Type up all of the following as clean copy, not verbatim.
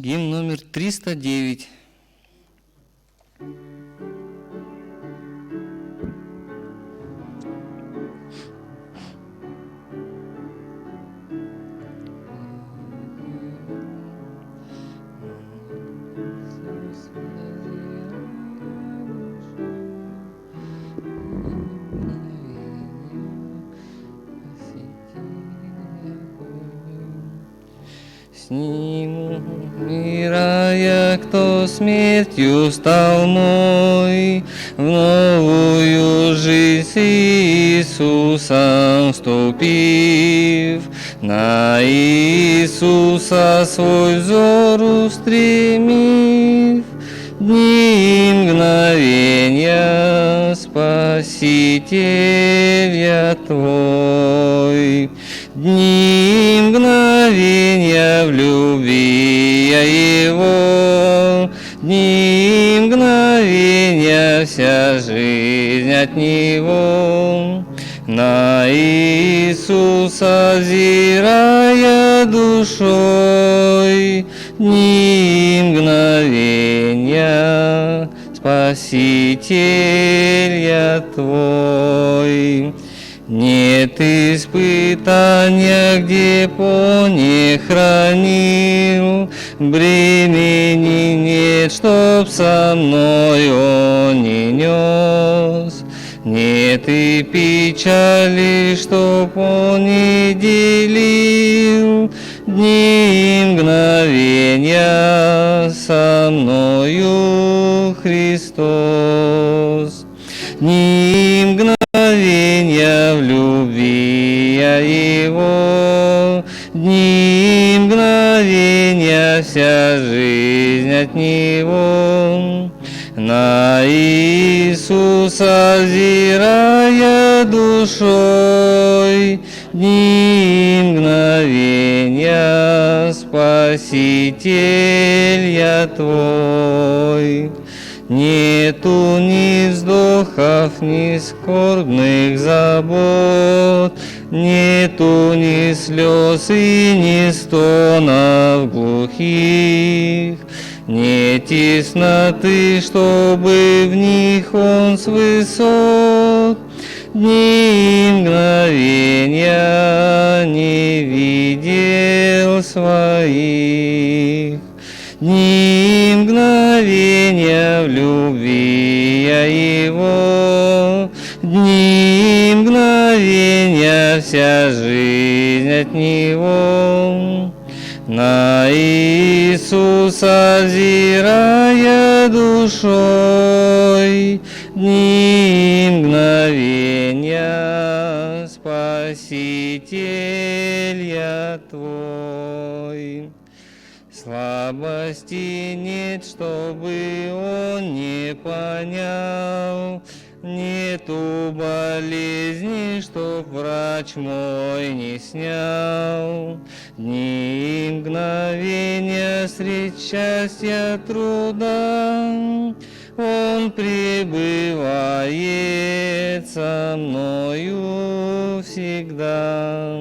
Гимн номер 309. Сниму мира, кто смертью стал мой, в новую жизнь Иисуса вступив, на Иисуса свой взор устремив, дни и мгновенья Спасителя Твой. Дни и мгновенья в любви я Его, дни и мгновенья вся жизнь от Него. На Иисуса взирая душой, дни и мгновенья Спасителя Твой. Нет испытания, где б Он не хранил, бремени нет, чтоб со мной Он не нес. Нет и печали, чтоб Он не делил, дни и мгновенья со мною Христос. Дни и мгновенья в любви я Его, дни и мгновенья вся жизнь от Него. На Иисуса взирая душой, дни и мгновенья Спасителя Твой. Нету ни вздохов, ни скорбных забот, нету ни слез и ни стонов глухих, нет тесноты, чтобы в них Он с высот дни и мгновенья не видел своих. Дни и мгновенья в любви я Его, дни и мгновенья вся жизнь от Него. На Иисуса взирая душой, дни и мгновенья Спасителя Твой. Слабости нет, чтобы Он не понял, нету болезни, чтоб врач мой не снял. Дни и мгновенья средь счастья труда Он пребывает со мною всегда.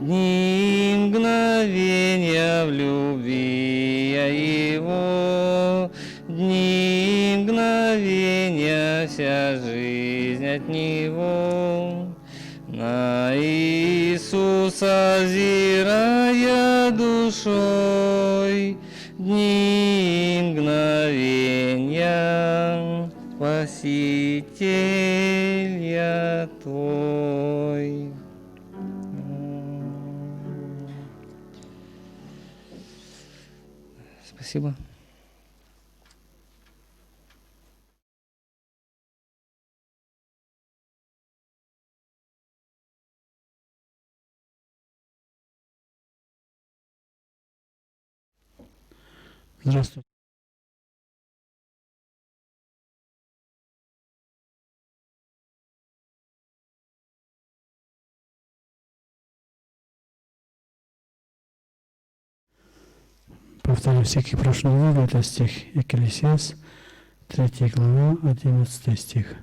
Дни и мгновенья в любви я Его, дни и мгновенья вся жизнь от Него. На Иисуса взирая душой, дни и мгновенья Спасителя Твой. Спасибо. Здравствуйте. Повторю всякий прошлый вывод, это стих Екклесиас, 3 глава, 11 стих.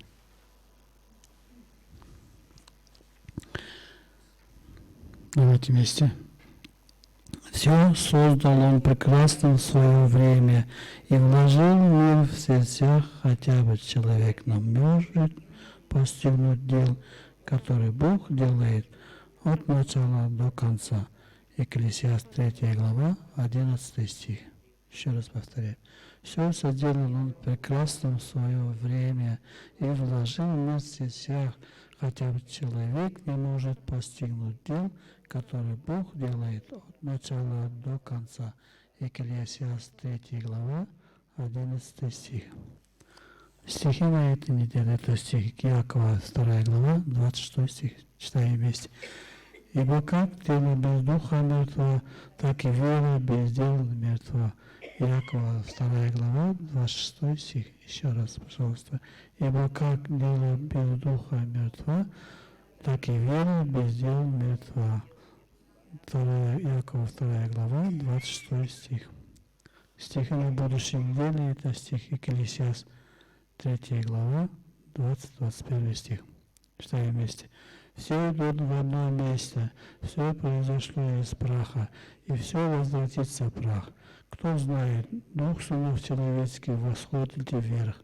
Давайте вместе Все создал Он прекрасно в свое время и вложил мир в сердцах, хотя бы человек нам может постигнуть дел, которые Бог делает от начала до конца. Екклесиаст 3 глава, 11 стих. Еще раз повторяю. Все соделал Он прекрасно в свое время и вложил мир в сердцах, хотя бы человек не может постигнуть дел, которые Бог делает от начала до конца. Екклесиаст 3 глава, 11 стих. Стихи на этой неделе, это стих Иакова 2 глава, 26 стих. Читаем вместе. Ибо как тело без духа мертво, так и вера без дела мертва. Иакова 2 глава, 26 стих. Еще раз, пожалуйста. Ибо как дело без духа мертва, так и вера без дела мертва. Иакова 2 глава, 26 стих. Стихи на будущей неделе, это стих Екклесиаст 3 глава, 20-21 стих. Читаем вместе. Все идут в одно место, все произошло из праха, и все возвратится в прах. Кто знает, дух сынов человеческих восходит ли вверх,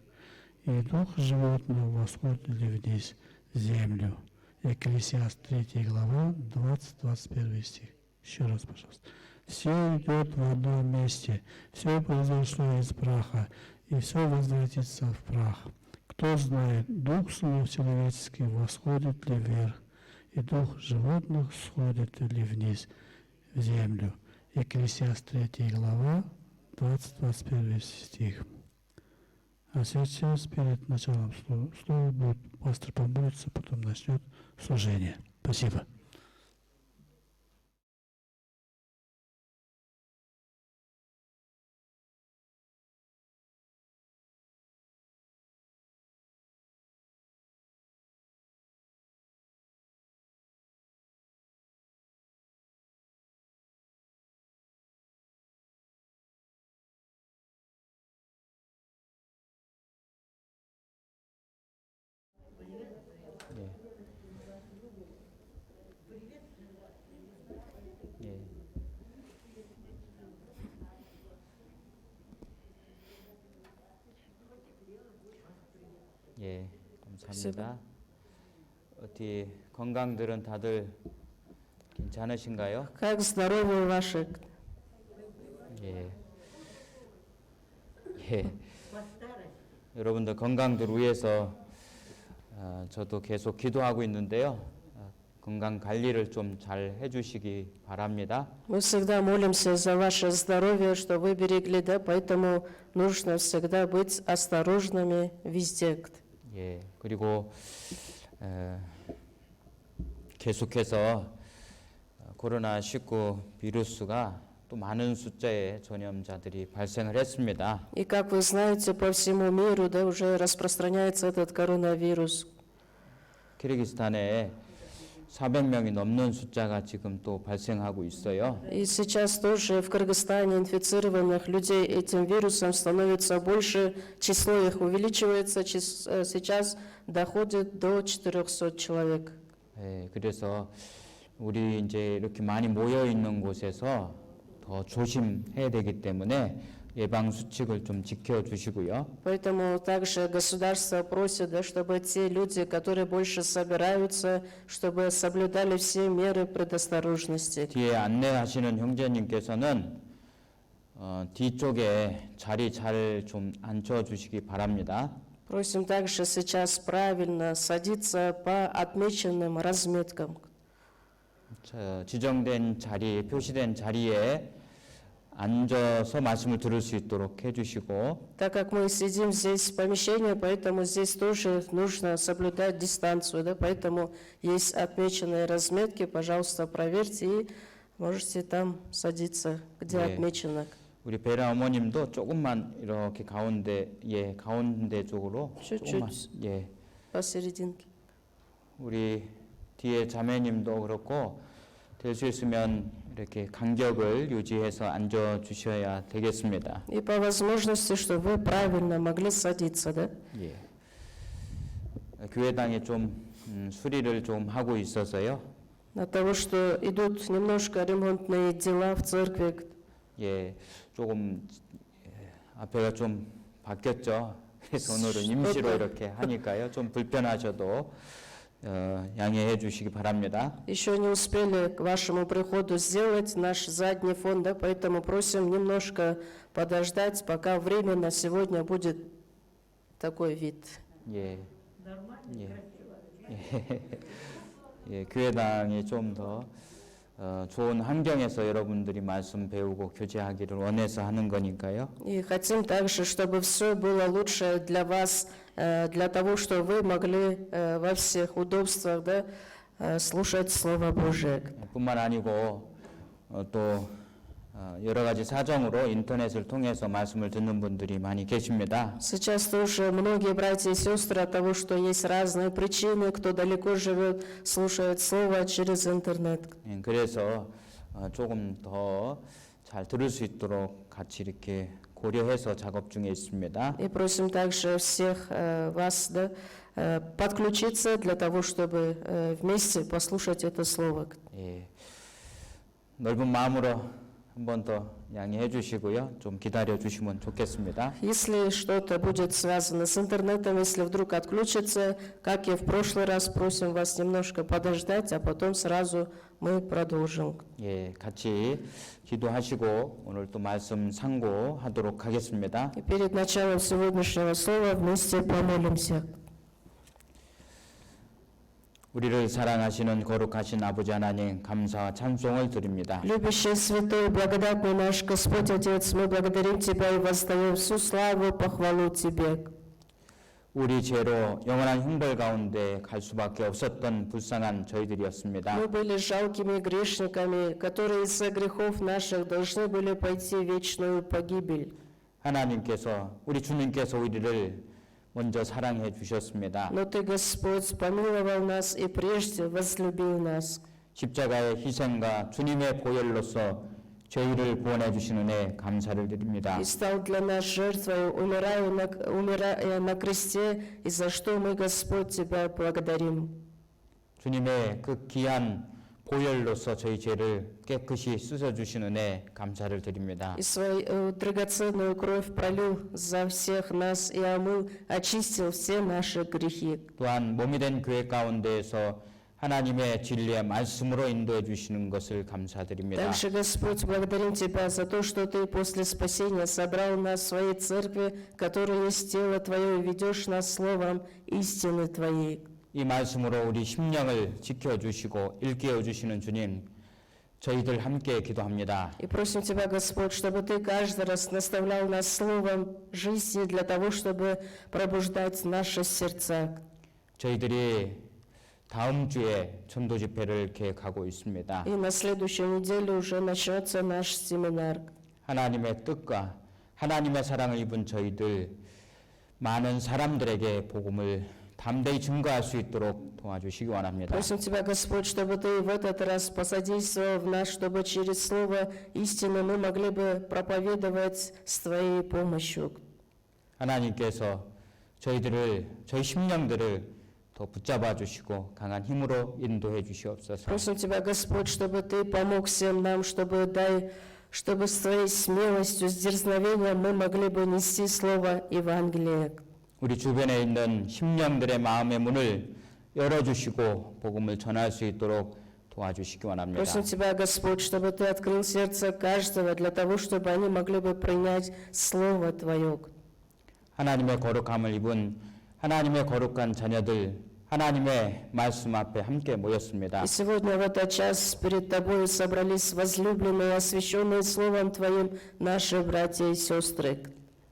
и дух животных восходит ли вниз, в землю. Екклесиаст 3 глава, 20-21 стих. Еще раз, пожалуйста. Все идет в одном месте, все произошло из праха, и все возвратится в прах. Кто знает, дух сынов человеческих восходит ли вверх, и дух животных сходит ли вниз, в землю. Екклесиаст 3 глава, 20-21 стих. А сейчас, перед началом слова будет пастор помолиться, потом начнет служение. Спасибо. 예, 감사합니다. 어떻게 건강들은 다들 괜찮으신가요? Как здоровье ваше? 예. 예. 여러분들 건강들 위해서 저도 계속 기도하고 있는데요. 건강 관리를 좀 잘 해주시기 바랍니다. Мы всегда молимся за ваше здоровье, что вы берегли, да, поэтому нужно всегда быть осторожными везде. 예. 그리고 계속해서 코로나19 비루스가 또 많은 숫자의 전염자들이 발생을 했습니다. И как вы знаете, по всему миру, да, уже распространяется этот коронавирус. 키르기스탄에 400명이 넘는 숫자가 지금 또 발생하고 있어요. И сейчас тоже в Кыргызстане инфицированных людей этим вирусом становится больше, число их увеличивается, сейчас доходит до 400 человек. 예, 그래서 우리 이제 이렇게 많이 모여 있는 곳에서 더 조심해야 되기 때문에 예방 수칙을 좀 지켜 주시고요. Поэтому также государство просит, да, чтобы те люди, которые больше собираются, чтобы соблюдали все меры предосторожности. 뒤에 안내하시는 형제님께서는 뒤쪽에 자리 잘 좀 앉혀 주시기 바랍니다. Просим также сейчас правильно садиться по отмеченным разметкам. 지정된 자리, 표시된 자리에 앉아서 말씀을 들을 수 있도록 해주시고, Так как мы сидим здесь в помещении, поэтому здесь тоже нужно соблюдать дистанцию, да, поэтому есть отмеченные разметки, пожалуйста, проверьте и можете там садиться, где 네. отмечено. 우리 베라 어머님도 조금만 이렇게 가운데 쪽으로 조금만, 예, Посерединке. 우리 뒤에 자매님도 그렇고 될 수 있으면 이렇게 간격을 유지해서 앉아 주셔야 되겠습니다. И по возможности, чтобы вы правильно могли садиться, да? 예. 교회당에 좀 수리를 좀 하고 있어서요. от того, что идут немножко ремонтные дела в церкви. 예, 조금 앞에가 좀 바뀌었죠. 그래서 오늘은 임시로 이렇게 하니까요. 좀 불편하셔도 양해해 주시기 바랍니다. Еще не успели к вашему приходу сделать наш задний фон, да, поэтому просим немножко подождать, пока временно сегодня будет такой вид. 예. 예, 교회당이 좀 더 좋은 환경에서 여러분들이 말씀 배우고 교제하기를 원해서 하는 거니까요. И хотим также, чтобы все было лучше для вас, для того, чтобы вы могли во всех удобствах, да, слушать Слово Божие. 뿐만 아니고 또 여러 가지 사정으로 인터넷을 통해서 말씀을 듣는 분들이 많이 계십니다. Сейчас тоже многие братья и сестры от того, что есть разные причины, кто далеко живет, слушает Слово через интернет. 예, 그래서 조금 더 잘 들을 수 있도록 같이 이렇게 고려해서 작업 중에 있습니다. И просим также всех вас, да, подключиться для того, чтобы вместе послушать это Слово. 예, 넓은 마음으로 한 번 더 양해해 주시고요. 좀 기다려 주시면 좋겠습니다. Если что-то будет связано с интернетом, если вдруг отключится, как и в прошлый раз, просим вас немножко подождать, а потом сразу мы продолжим. 예, 같이 기도하시고 오늘 또 말씀 상고하도록 하겠습니다. И перед началом сегодняшнего слова вместе помолимся. 우리를 사랑하시는 거룩하신 아버지 하나님 감사와 찬송을 드립니다. Любящий, святой, благодатный наш Господь Отец, мы благодарим Тебя и воздаем всю славу, похвалу Тебе. 우리 죄로 영원한 형벌 가운데 갈 수밖에 없었던 불쌍한 저희들이었습니다. Мы были жалкими грешниками, которые из-за грехов наших должны были пойти в вечную погибель. 하나님께서 우리 주님께서 우리를 먼저 사랑해 주셨습니다. Но Ты, Господь, помиловал нас и прежде возлюбил нас. 십자가의 희생과 주님의 보혈로서 저희를 구원해 주신 은혜 감사를 드립니다. И стал для нас жертвой, умирая на кресте, и за что мы, Господь, Тебя благодарим. 주님의 그 귀한 보혈로서 저희 죄를 깨끗이 씻어 주신 은혜 감사를 드립니다. И свою драгоценную кровь пролил за всех нас и омыл, очистил все наши грехи. 또한 몸이 된 교회 가운데에서 하나님의 진리의 말씀으로 인도해 주시는 것을 감사드립니다. Также, Господь, благодарим Тебя за то, что Ты после спасения собрал нас в своей церкви, которая есть тело Твое, и ведешь нас словом истины Твоей. 이 말씀으로 우리 심령을 지켜주시고 일깨워 주시는 주님, 저희들 함께 기도합니다. И просим Тебя, Господь, чтобы Ты каждый раз наставлял нас словом жизни для того, чтобы пробуждать наши сердца. 저희들이 다음 주에 전도 집회를 계획하고 있습니다. И на следующей неделе уже начнется наш семинар. 하나님의 뜻과 하나님의 사랑을 입은 저희들 많은 사람들에게 복음을 담대히 증거할 수 있도록 도와주시기 원합니다. Просим Тебя, Господь, чтобы Ты в этот раз посодействовал в нас, чтобы через Слово истины мы могли бы проповедовать с Твоей помощью. 하나님께서 저희 심령들을 더 붙잡아 주시고 강한 힘으로 인도해 주시옵소서. Просим Тебя, Господь, чтобы Ты помог всем нам, чтобы с Твоей смелостью, с дерзновением мы могли бы нести Слово Евангелия. 우리 주변에 있는 심령들의 마음의 문을 열어주시고 복음을 전할 수 있도록 도와주시기 원합니다. Просим Тебя, Господь, чтобы Ты открыл сердце каждого для того, чтобы они могли бы принять Слово Твое. 하나님의 거룩함을 입은 하나님의 거룩한 자녀들 하나님의 말씀 앞에 함께 모였습니다. И сегодня в этот час перед Тобой собрались возлюбленные, освященные Словом Твоим наши братья и сестры.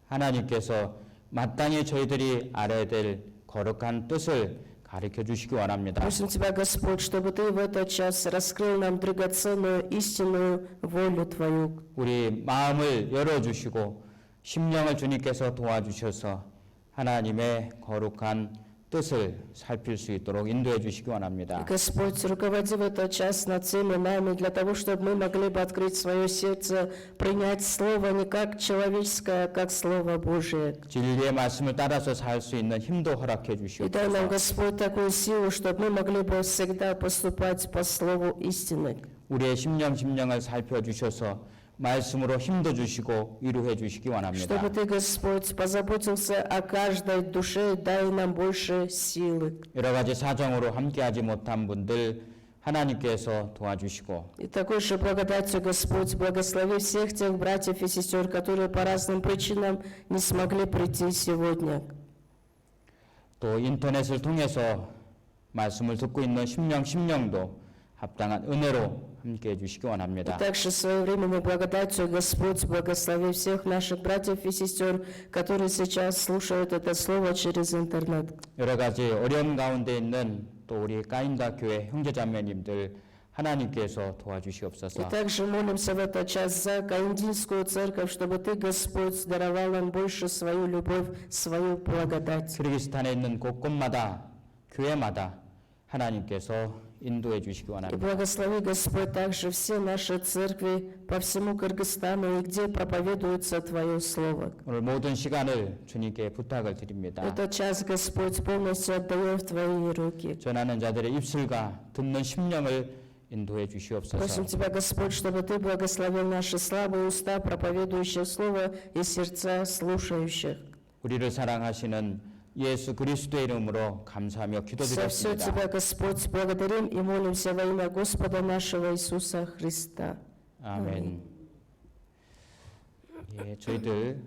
하나님께서 마땅히 저희들이 알아야 될 거룩한 뜻을 가르쳐 주시기 원합니다. Просим Тебя, Господь, чтобы Ты в этот час раскрыл нам драгоценную истинную волю Твою. 우리 마음을 열어주시고 심령을 주님께서 도와주셔서 하나님의 거룩한 뜻을 살필 수 있도록 인도해 주시기 원합니다. Господь, руководи в этот час над всеми нами, для того, чтобы мы могли бы открыть свое сердце, принять Слово не как человеческое, а как Слово Божие. 진리의 말씀을 따라서 살 수 있는 힘도 허락해 И дай нам, 주시옵소서. Господь, такую силу, чтобы мы могли бы всегда поступать по Слову истины. 우리의 심령을 살펴주셔서 말씀으로 힘도 주시고 위로해 주시기 원합니다. Чтобы Ты, Господь, позаботился о каждой душе, дай нам больше силы. 여러 가지 사정으로 함께하지 못한 분들 하나님께서 도와주시고 И такой же благодатью, Господь, благослови всех тех братьев и сестер, которые по разным причинам не смогли прийти сегодня. 또 인터넷을 통해서 말씀을 듣고 있는 심령도 합당한 은혜로 함께해 주시기 И 원합니다. также своевременной благодатью, Господь, благослови всех наших братьев и сестер, которые сейчас слушают это слово через интернет. 여러 가지 어려움 가운데 있는 또 우리 까인다 교회 형제자매님들 하나님께서 И 도와주시옵소서. также молимся в этот час за Каиндинскую церковь, чтобы Ты, Господь, даровал нам больше свою любовь, свою благодать. 키르기스탄에 있는 곳곳마다 교회마다 하나님께서 인도해 주시기 И 원합니다. благослови, Господь, также все наши церкви по всему Кыргызстану, и где проповедуется Твое Слово. 오늘 모든 시간을 주님께 부탁을 드립니다. Этот час, Господь, полностью отдаем в Твои руки. 전하는 자들의 입술과 듣는 심령을 인도해 주시옵소서. Просим Тебя, Господь, чтобы Ты благословил наши слабые уста, проповедующие Слово, и сердца слушающих. 우리를 사랑하시는 예수 그리스도의 이름으로 감사하며 За все 기도드렸습니다. Тебя, Господь, благодарим и молимся во имя Господа нашего Иисуса Христа. 아멘. 예, 저희들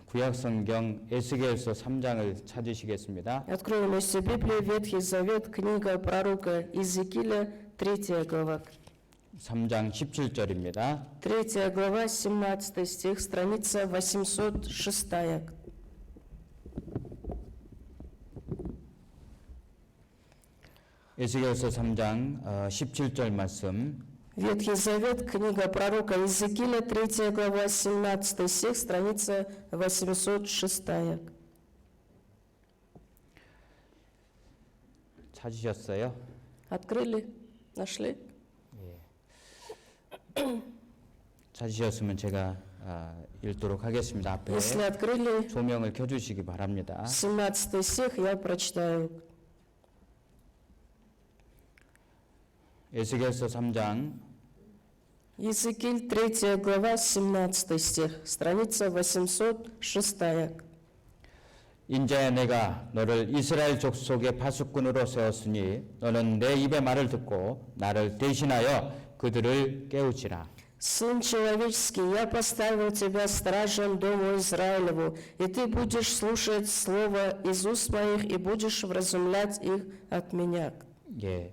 구약성경 에스겔서 3장을 찾으시겠습니다. Откроем вместе Библию, Ветхий Завет, книга пророка Иезекииля, 3 глава. 3장 17절입니다. 3 глава, 17 стих, страница 806. 에스겔서 3장 17절 말씀. Ветхий Завет, книга пророка Иезекииля, 3 глава, 17 стих, страница 806. 찾으셨어요? Открыли? Нашли? 찾으셨으면 제가 읽도록 하겠습니다. 앞에 Если открыли, 조명을 켜주시기 바랍니다. 17 стих я прочитаю. 에스겔서 3장 Иезекииль, 3 глава, 17 стих, страница 806. 인자야 내가 너를 이스라엘 족속의 파수꾼으로 세웠으니 너는 내 입의 말을 듣고 나를 대신하여 그들을 깨우치라. Сын человеческий, я поставил тебя стражем дому Израилеву, и ты будешь слушать слово из уст моих и будешь вразумлять их от меня. 예,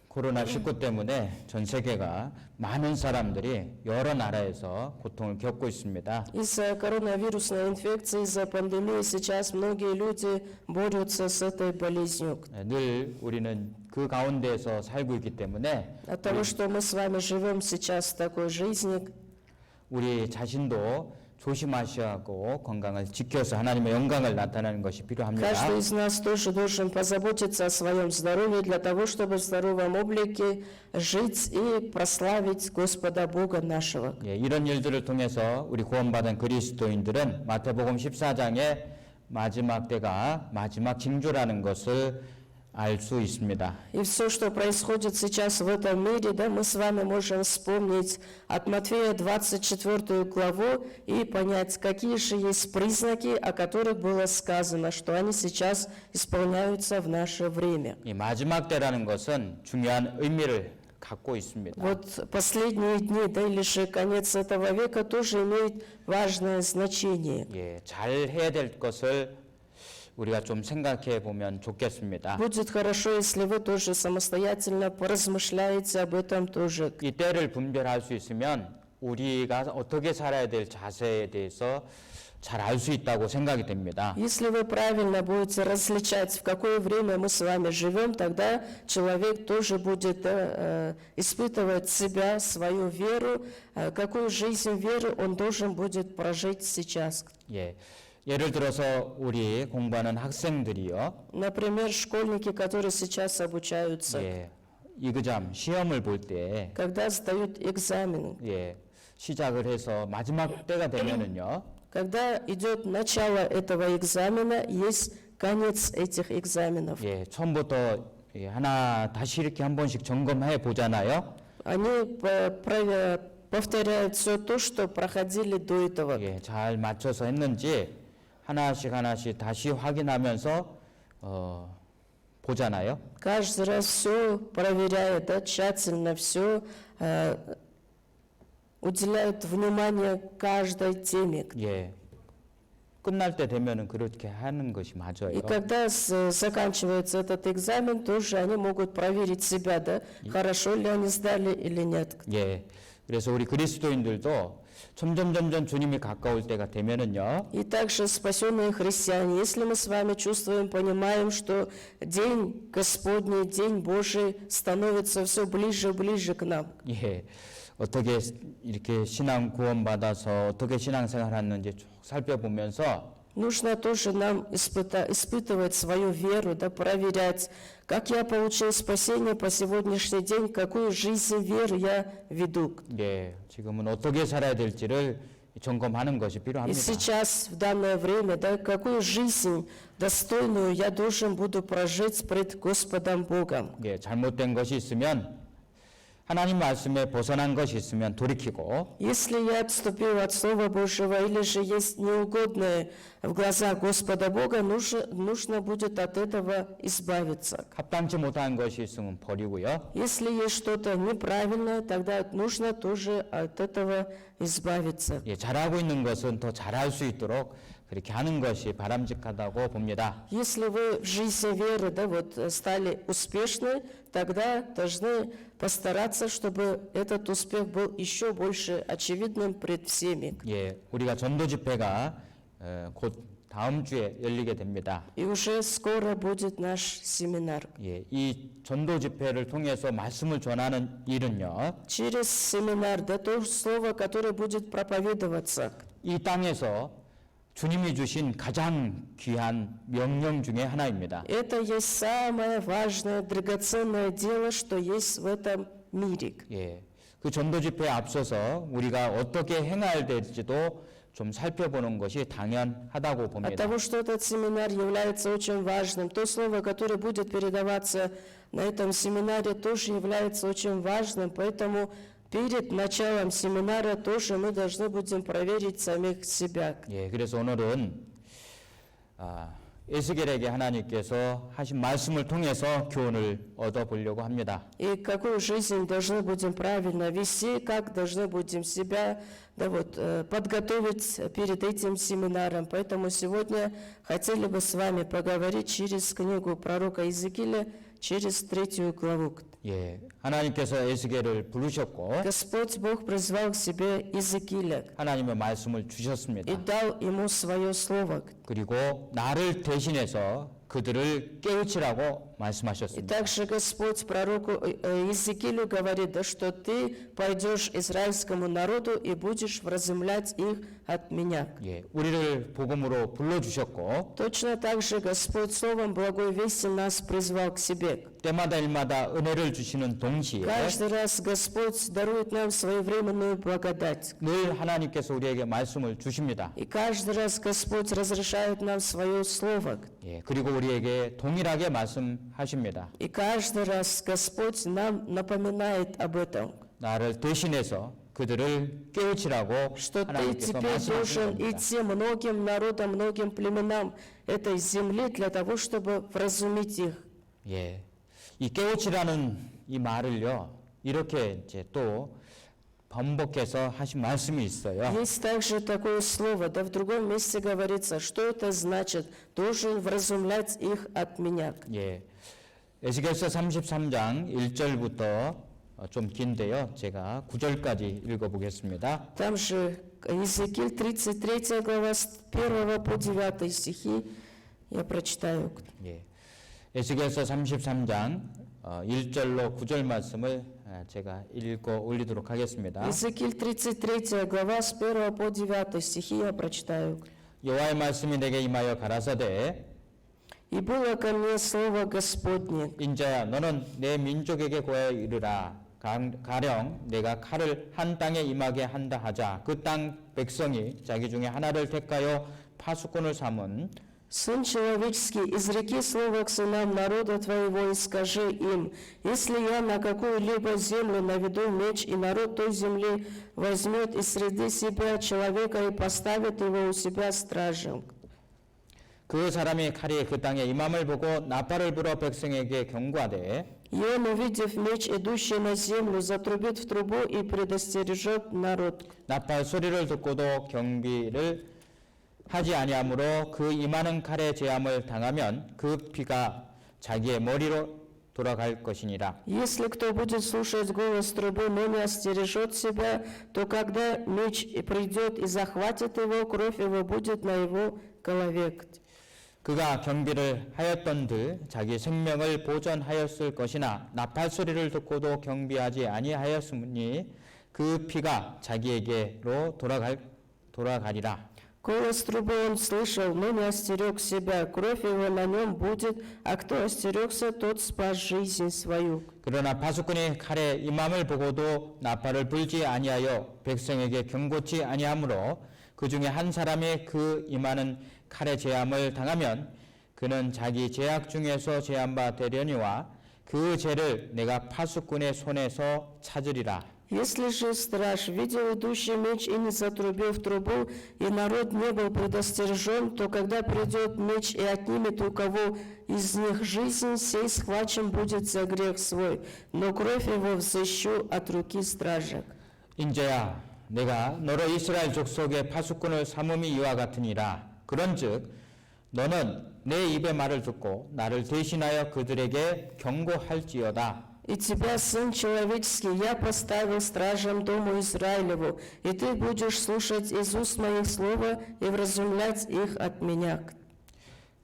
코로나19 때문에 전 세계가 많은 사람들이 여러 나라에서 고통을 겪고 있습니다. Из-за коронавирусной инфекции, из-за пандемии сейчас многие люди борются с этой болезнью. 늘 우리는 그 가운데에서 살고 있기 때문에 От того, что мы с вами живем сейчас в такой жизни, 우리 자신도 조심하셔야 하고 건강을 지켜서 하나님의 영광을 나타내는 것이 필요합니다. каждый из нас тоже должен позаботиться о своем здоровье для того, чтобы в здоровом облике жить и прославить Господа Бога нашего. 예, 이런 일들을 통해서 우리 구원받은 그리스도인들은 마태복음 14장의 마지막 때가 마지막 징조라는 것을 알 수 있습니다. И все, что происходит сейчас в этом мире, да, мы с вами можем вспомнить от Матфея 24 главу и понять, какие же есть признаки, о которых было сказано, что они сейчас исполняются в наше время. 이 마지막 때라는 것은 중요한 의미를 갖고 있습니다. Вот последние дни, да, или же конец этого века тоже имеет важное значение. 예, 잘 해야 될 것을 우리가 좀 생각해 보면 좋겠습니다. Будет хорошо, если вы тоже самостоятельно поразмышляете об этом тоже. 이 때를 분별할 수 있으면 우리가 어떻게 살아야 될 자세에 대해서 잘 알 수 있다고 생각이 됩니다. Если вы правильно будете различать, в какое время мы с вами живем, тогда человек тоже будет испытывать себя, свою веру, какую жизнь веры он должен будет прожить сейчас. 예, 예를 들어서 우리 공부하는 학생들이요. Например, школьники, которые сейчас обучаются, 예, 이그잠 시험을 볼 때 когда сдают экзамены, 예, 시작을 해서 마지막 때가 되면은요. когда идет начало этого экзамена, есть конец этих экзаменов. 예, 처음부터 예, 하나 다시 이렇게 한 번씩 점검해 보잖아요. Они повторяют все то, что проходили до этого. 예, 잘 맞춰서 했는지 하나씩 다시 확인하면서 보잖아요. Каждый раз все проверяют, да, тщательно все, уделяют внимание каждой теме. 예, 끝날 때 되면은 그렇게 하는 것이 И 맞아요. когда заканчивается этот экзамен, тоже они могут проверить себя, да, хорошо ли они сдали или нет. 예, 그래서 우리 그리스도인들도 점점 주님이 가까울 때가 되면은요. И также спасенные христиане, если мы с вами чувствуем, понимаем, что день Господний, день Божий становится все ближе и ближе к нам. 예, 어떻게 이렇게 신앙 구원받아서 어떻게 신앙생활하는지 쭉 살펴보면서 Нужно тоже нам испытывать свою веру, да, проверять, как я получил спасение по сегодняшний день, какую жизнь веры я веду. 예, 지금은 어떻게 살아야 될지를 점검하는 것이 И 필요합니다. сейчас, в данное время, да, какую жизнь достойную я должен буду прожить пред Господом Богом. 예, 잘못된 것이 있으면 하나님 말씀에 벗어난 것이 있으면 돌이키고 Если я отступил от Слова Божьего, или же есть неугодное в глазах Господа Бога, нужно будет от этого избавиться. 합당치 못한 것이 있으면 버리고요. Если есть что-то неправильное, тогда нужно тоже от этого избавиться. 예, 잘하고 있는 것은 더 잘할 수 있도록 그렇게 하는 것이 바람직하다고 봅니다. Если вы в жизни веры, да, вот, стали успешны, тогда должны постараться, чтобы этот успех был еще больше очевидным пред всеми. 예, 우리가 전도 집회가 곧 다음 주에 열리게 됩니다. И уже скоро будет наш семинар. 예, 이 전도 집회를 통해서 말씀을 전하는 일은요. Через семинар, да, то слово, которое будет проповедоваться, 이 땅에서 주님이 주신 가장 귀한 명령 중에 하나입니다. это есть самое важное, драгоценное дело, что есть в этом мире. 예, 그 전도 집회에 앞서서 우리가 어떻게 행해야 될지도 좀 살펴보는 것이 당연하다고 От 봅니다. того, что этот семинар является очень важным, то слово, которое будет передаваться на этом семинаре, тоже является очень важным, поэтому перед началом семинара тоже мы должны будем проверить самих себя. 예, 그래서 오늘은 에스겔에게 하나님께서 하신 말씀을 통해서 교훈을 얻어보려고 합니다. И какую жизнь должны будем правильно вести, как должны будем себя, да, вот, подготовить перед этим семинаром. Поэтому сегодня хотели бы с вами поговорить через книгу пророка Иезекииля, через 3 главу. 예, 하나님께서 에스겔을 부르셨고 Господь Бог призвал к себе Иезекииля 하나님의 말씀을 и 주셨습니다. дал ему свое слово. 그리고 나를 대신해서 그들을 깨우치라고 И 말씀하셨습니다. также Господь пророку Иезекиилю говорит, да, что ты пойдешь израильскому народу и будешь вразумлять их от меня. 예, 우리를 복음으로 불러주셨고 Точно так же Господь Словом Благой Вести нас призвал к себе. 때마다 일마다 은혜를 주시는 동시에 Каждый раз Господь дарует нам своевременную благодать. 늘 하나님께서 우리에게 말씀을 주십니다. И каждый раз Господь разрешает нам свое Слово. 예, 그리고 우리에게 동일하게 말씀하십니다. И каждый раз Господь нам напоминает об этом, 나를 대신해서 그들을 깨우치라고 что ты 하나님께서 теперь 말씀하신 должен 겁니다. идти многим народам, многим племенам этой земли для того, чтобы вразумить их. 예, 이 깨우치라는 이 말을요 이렇게 이제 또 반복해서 하신 말씀이 있어요. Есть также такое слово, да в другом месте говорится, что это значит, должен вразумлять их от меня. 예, 에스겔서 33장 1절부터 좀 긴데요. 제가 9절까지 읽어보겠습니다. Там же Иезекииль 33 глава с 1 по 9 стихи, я прочитаю. 예, 에스겔서 33장 1절로 9절 말씀을 제가 읽어 올리도록 하겠습니다. Иезекииль 33 глава с 1 по 9 стихи я прочитаю. 여호와의 말씀이 내게 임하여 가라사대 И было ко мне слово Господне. 인자야 너는 내 민족에게 고하여 이르라 가령 내가 칼을 한 땅에 임하게 한다 하자 그 땅 백성이 자기 중에 하나를 택하여 파수꾼을 삼은 Сын человеческий, изреки слово к сынам народа твоего и скажи им, если я на какую-либо землю наведу меч, и народ той земли возьмет из среды себя человека и поставит его у себя стражем. 그 사람이 칼이 그 땅에 임함을 보고 나팔을 불어 백성에게 경고하되 И он, увидев меч, идущий на землю, затрубит в трубу и предостережет народ. 나팔 소리를 듣고도 경비를 하지 아니하므로 그 임하는 칼의 제함을 당하면 그 피가 자기의 머리로 돌아갈 것이니라. Если кто будет слушать голос трубы, но не остережет себя, то когда меч придет и захватит его, кровь его будет на его голове. 그가 경비를 하였던들 자기 생명을 보전하였을 것이나 나팔 소리를 듣고도 경비하지 아니하였으니 그 피가 자기에게로 돌아가리라. Голос трубы он слышал, но не остерег себя. Кровь его на нем будет, а кто остерегся, тот спас жизнь свою. 그러나 파수꾼이 칼에 임함을 보고도 나팔을 불지 아니하여 백성에게 경고치 아니하므로 그 중에 한 사람이 그 임하는 칼의 제함을 당하면 그는 자기 죄악 중에서 제함바 되려니와 그 죄를 내가 파수꾼의 손에서 찾으리라. Если же страж видел идущий меч и не затрубил в трубу, и народ не был предостережен, то когда придет меч и отнимет у кого из них жизнь, сей схвачен будет за грех свой, но кровь его взыщу от руки стража. 인자야 내가 너로 이스라엘 족속의 파수꾼을 삼음이 이와 같으니라. 그런즉 너는 내 입의 말을 듣고 나를 대신하여 그들에게 경고할지어다. И тебя, Сын Человеческий, я поставил стражем дому Израилеву, и ты будешь слушать из уст моих слова и вразумлять их от меня.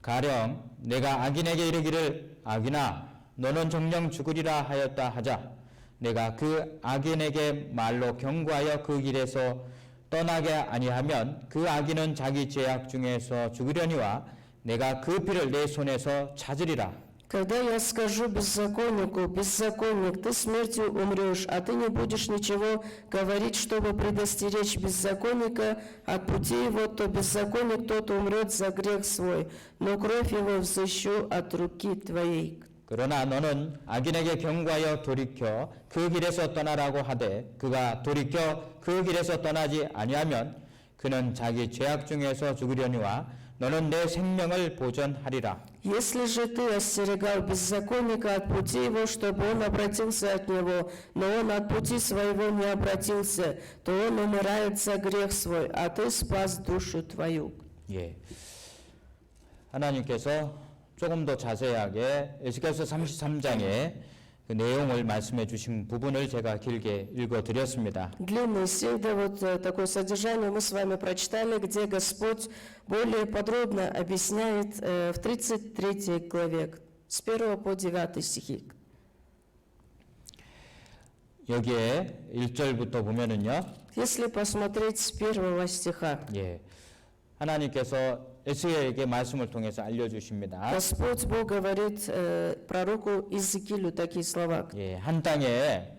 가령 내가 악인에게 이르기를 악인아 너는 정령 죽으리라 하였다 하자 내가 그 악인에게 말로 경고하여 그 길에서 떠나게 아니하면 그 악인은 자기 죄악 중에서 죽으려니와 내가 그 피를 내 손에서 찾으리라. Когда я скажу беззаконнику, беззаконник, ты смертью умрешь, а ты не будешь ничего говорить, чтобы предостеречь беззаконника от пути его, то беззаконник тот умрет за грех свой, но кровь его взыщу от руки твоей. 그러나 너는 악인에게 경고하여 돌이켜 그 길에서 떠나라고 하되 그가 돌이켜 그 길에서 떠나지 아니하면 그는 자기 죄악 중에서 죽으려니와 너는 내 생명을 보전하리라. Если же ты остерегал беззаконника от пути его, чтобы он обратился от него, но он от пути своего не обратился, то он умирает за грех свой, а ты спас душу твою. 예. 하나님께서 조금 더 자세하게 에스겔서 33장의 그 내용을 말씀해 주신 부분을 제가 길게 읽어 드렸습니다. Длинный стих, да, вот такое содержание мы с вами прочитали, где Господь более подробно объясняет в 33 главе, с 1 по 9 стихи. 여기에 1절부터 보면은요. Если посмотреть с 1 стиха, 예. 하나님께서 에스겔에게 말씀을 통해서 알려 주십니다. Господь Бог говорит пророку Иезекиилю такие слова. 예, 한 땅에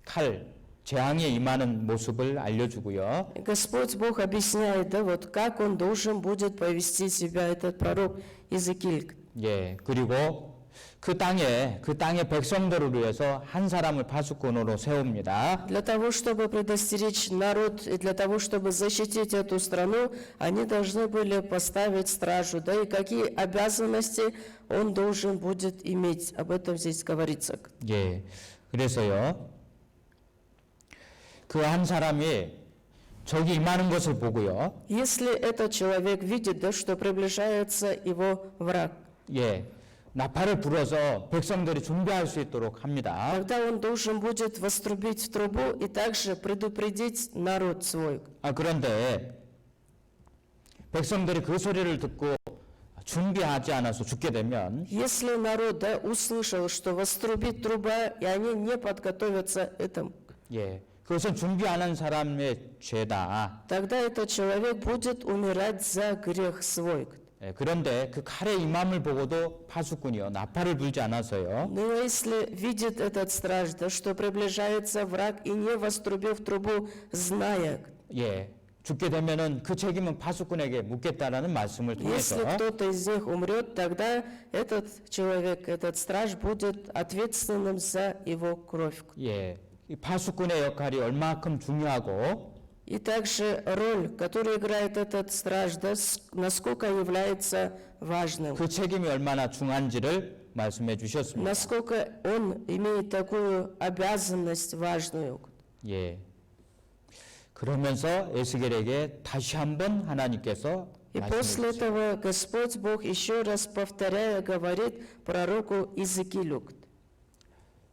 칼 재앙이 임하는 모습을 알려 주고요. Господь Бог объясняет, да, вот как он должен будет повести себя, этот пророк Иезекииль. 예, 그리고 그 땅에 백성들을 위해서 한 사람을 파수꾼으로 세웁니다. Для того, чтобы предостеречь народ и для того, чтобы защитить эту страну, они должны были поставить стражу, да, и какие обязанности он должен будет иметь. Об этом здесь говорится. 예, 그래서요. 그 한 사람이 적이 임하는 것을 보고요. Если этот человек видит, да, что приближается его враг, 예, 나팔을 불어서 백성들이 준비할 수 있도록 합니다. тогда он должен будет вострубить в трубу и также предупредить народ свой. 그런데 백성들이 그 소리를 듣고 준비하지 않아서 죽게 되면 Если народ, да, услышал, что вострубит труба, и они не подготовятся этому, 예, 그것은 준비 안 한 사람의 죄다. тогда этот человек будет умирать за грех свой. 예, 그런데 그 칼의 임함을 보고도 파수꾼이요 나팔을 불지 않아서요. Но если видит этот страж, да, что приближается враг и не вострубив трубу, зная, 예, 죽게 되면은 그 책임은 파수꾼에게 묻겠다라는 말씀을 если 통해서 кто-то из них умрет, тогда этот человек, этот страж будет ответственным за его кровь. 예, 이 파수꾼의 역할이 얼마큼 중요하고 И также роль, которую играет этот страж, да, насколько является важным, 그 책임이 얼마나 중요한지를 말씀해 주셨습니다. насколько он имеет такую обязанность важную. 예. 그러면서 에스겔에게 다시 한번 하나님께서 И 말씀해 после 주셨습니다. этого Господь Бог еще раз повторяя говорит пророку Иезекиилю: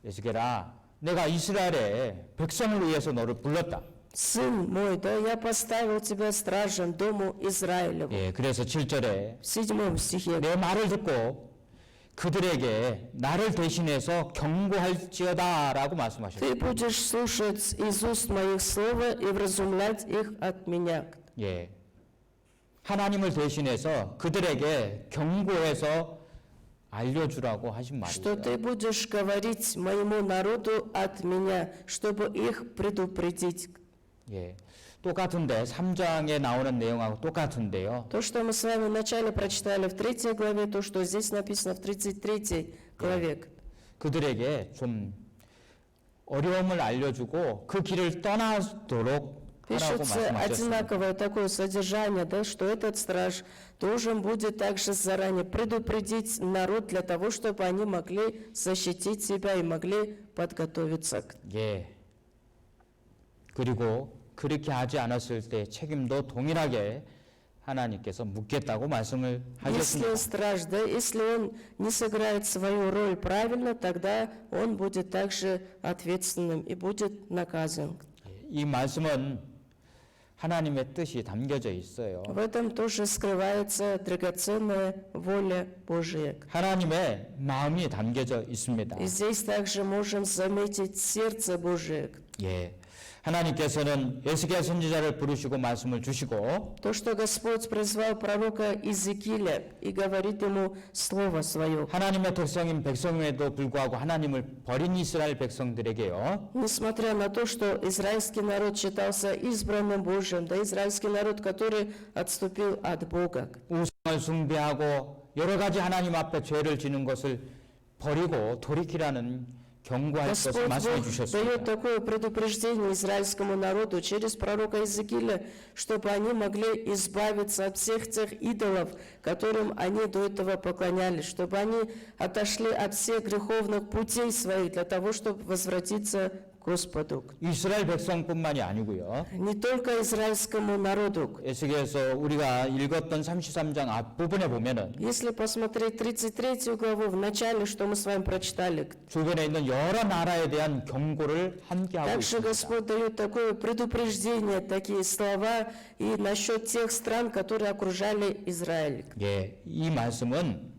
에스겔아, 내가 이스라엘의 백성을 위해서 너를 불렀다. «Сын мой, да я поставил тебя стражем дому Израилеву». 예, 그래서 7절에 В 7 стихе: 내 말을 듣고 그들에게 나를 대신해서 경고할지어다라고 말씀하셨어요. «Ты будешь слушать из уст моих слова и вразумлять их от меня». 예. 하나님을 대신해서 그들에게 경고해서 알려주라고 하신 Что 말이에요. ты будешь говорить моему народу от меня, чтобы их предупредить. 예. 똑같은데 3장에 나오는 내용하고 똑같은데요. То, что мы с вами вначале прочитали в 3 главе, то, что здесь написано в 33 главе. 그들에게 좀 어려움을 알려주고 그 길을 떠나도록 하라고 Пишется 말씀하셨습니다. одинаковое такое содержание, да, что этот страж должен будет также заранее предупредить народ для того, чтобы они могли защитить себя и могли подготовиться. 예. 그리고 그렇게 하지 않았을 때 책임도 동일하게 하나님께서 묻겠다고 말씀을 Если 하셨습니다. страж, да, если он не сыграет свою роль правильно, тогда он будет также ответственным и будет наказан. 이 말씀은 하나님의 뜻이 담겨져 있어요. В этом тоже скрывается драгоценная воля Божия. 하나님의 마음이 담겨져 있습니다. И здесь также можем заметить сердце Божие. 예. 하나님께서는 에스겔 선지자를 부르시고 말씀을 주시고 То, что Господь призвал пророка Иезекииля и говорит ему слово свое. 하나님의 백성인 백성임에도 불구하고 하나님을 버린 이스라엘 백성들에게요. Несмотря на то, что израильский народ считался избранным Божьим, да, израильский народ, который отступил от Бога. 우상을 숭배하고 여러 가지 하나님 앞에 죄를 지는 것을 버리고 돌이키라는 경고할 것을 Господь 말씀해 Бог 주셨습니다. дает такое предупреждение израильскому народу через пророка Иезекииля, чтобы они могли избавиться от всех тех идолов, которым они до этого поклонялись, чтобы они отошли от всех греховных путей своих для того, чтобы возвратиться к Господу. 이스라엘 백성뿐만이 아니고요. Не только израильскому народу. 에스겔에서 우리가 읽었던 33장 앞부분에 보면은 Если посмотреть 33 главу, в начале, что мы с вами прочитали, 주변에 있는 여러 나라에 대한 경고를 함께 하고 также 있습니다. Господь дает такое предупреждение, такие слова и насчет тех стран, которые окружали Израиль. 예, 이 말씀은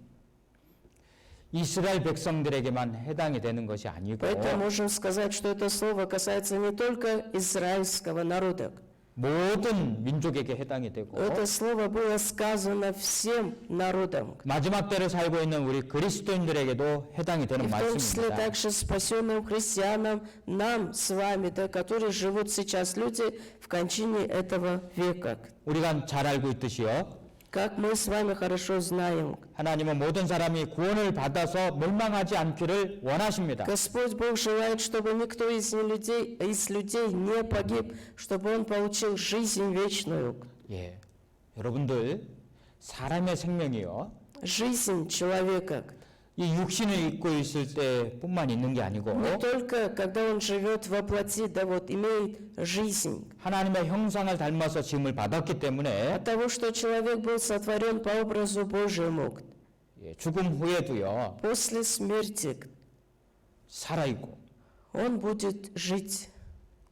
이스라엘 백성들에게만 해당이 되는 것이 아니고 Поэтому можем сказать, что это слово касается не только израильского народа. 모든 민족에게 해당이 되고 Это слово было сказано всем народам, 마지막 때를 살고 있는 우리 그리스도인들에게도 해당이 и 되는 в том числе 말씀입니다. также спасенным христианам, нам с вами, да, которые живут сейчас люди в кончине этого века. 우리가 잘 알고 있듯이요. Как мы с вами хорошо знаем, 하나님은 모든 사람이 구원을 받아서 멸망하지 않기를 원하십니다. Господь Бог желает, чтобы никто из людей не погиб, чтобы он получил жизнь вечную. 예, 여러분들 사람의 생명이요. Жизнь человека. 이 육신을 입고 있을 때뿐만 있는 게 아니고 Не только когда он живет во плоти, да вот имеет жизнь. 하나님의 형상을 닮아서 지음을 받았기 때문에 От того, что человек был сотворен по образу Божьему, 예, 죽음 후에도요 после смерти 살아있고 он будет жить.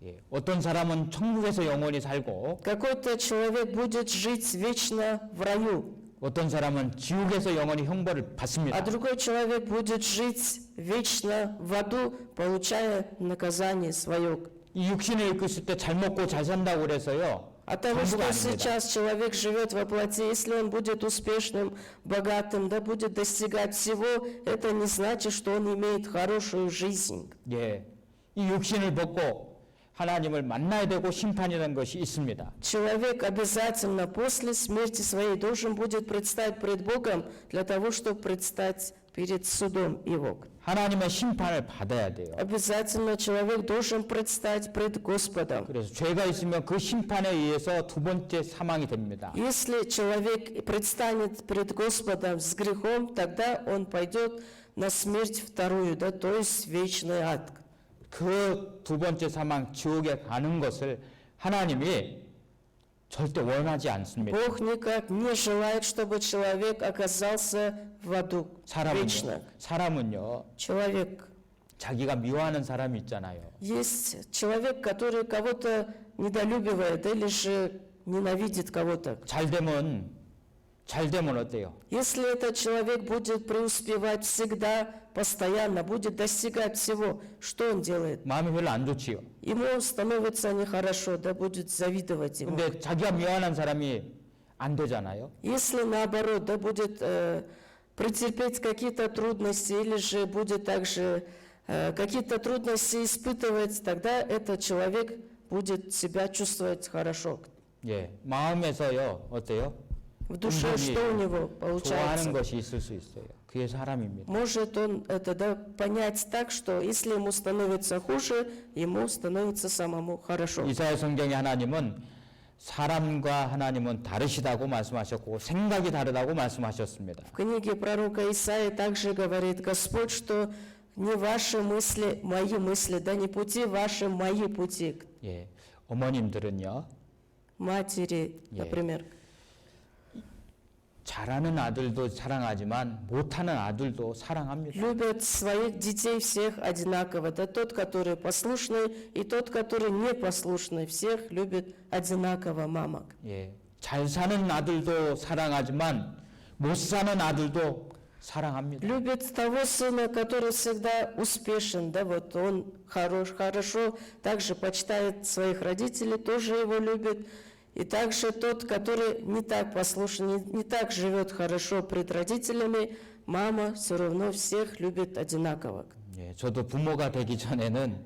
예, 어떤 사람은 천국에서 영원히 살고 Какой-то человек будет жить вечно в раю, 어떤 사람은 지옥에서 영원히 형벌을 받습니다. а другой человек будет жить вечно в аду, получая наказание свое. 이 육신을 입고 있을 때 잘 먹고 잘 산다고 그래서요. От того, 전부가 что 아닙니다. сейчас человек живет во плоти, если он будет успешным, богатым, да будет достигать всего, это не значит, что он имеет хорошую жизнь. 예, 이 육신을 벗고 하나님을 만나야 되고 심판이라는 것이 있습니다. Человек обязательно после смерти своей должен будет предстать пред Богом для того, чтобы предстать перед судом Его. 하나님의 심판을 받아야 돼요. Обязательно человек должен предстать пред Господом. 그래서 죄가 있으면 그 심판에 의해서 두 번째 사망이 됩니다. Если человек предстанет пред Господом с грехом, тогда он пойдет на смерть вторую, да, то есть вечный ад. 그 두 번째 사망 지옥에 가는 것을 하나님이 절대 원하지 않습니다. Бог никак не желает, чтобы человек оказался в аду вечно. 사람은요, Человек. 자기가 미워하는 사람이 있잖아요. Есть человек, который кого-то недолюбивает или же ненавидит кого-то. 잘 되면 어때요? Если этот человек будет преуспевать всегда, постоянно, будет достигать всего, что он делает? 마음이 별로 안 좋지요. Ему становится нехорошо, да будет завидовать ему. 근데 자기가 미워하는 사람이 안 되잖아요. Если наоборот, да будет претерпеть какие-то трудности или же будет также какие-то трудности испытывать, тогда этот человек будет себя чувствовать хорошо. 예, 마음에서요, 어때요? В душе что у него 좋아하는 получается? 것이 있을 수 있어요. 그게 사람입니다. Может он это да, понять так, что если ему становится хуже, ему становится самому хорошо. 이사야 성경의 하나님은 사람과 하나님은 다르시다고 말씀하셨고 생각이 다르다고 말씀하셨습니다. В книге пророка Исаии также говорит Господь, что не ваши мысли, мои мысли, да не пути ваши, мои пути. 예, 어머님들은요, Матери, например. 잘하는 아들도 사랑하지만 못하는 아들도 사랑합니다. Любят своих детей всех одинаково. Да тот, который послушный, и тот, который непослушный. Всех любит одинаково мама. 예, 잘 사는 아들도 사랑하지만 못 사는 아들도 사랑합니다. Любит того сына, который всегда успешен. Да, вот он хорошо, также почитает своих родителей, тоже его любит. И также тот, который не так послушен, не так живет хорошо пред родителями, мама все равно всех любит одинаково. 예, 저도 부모가 되기 전에는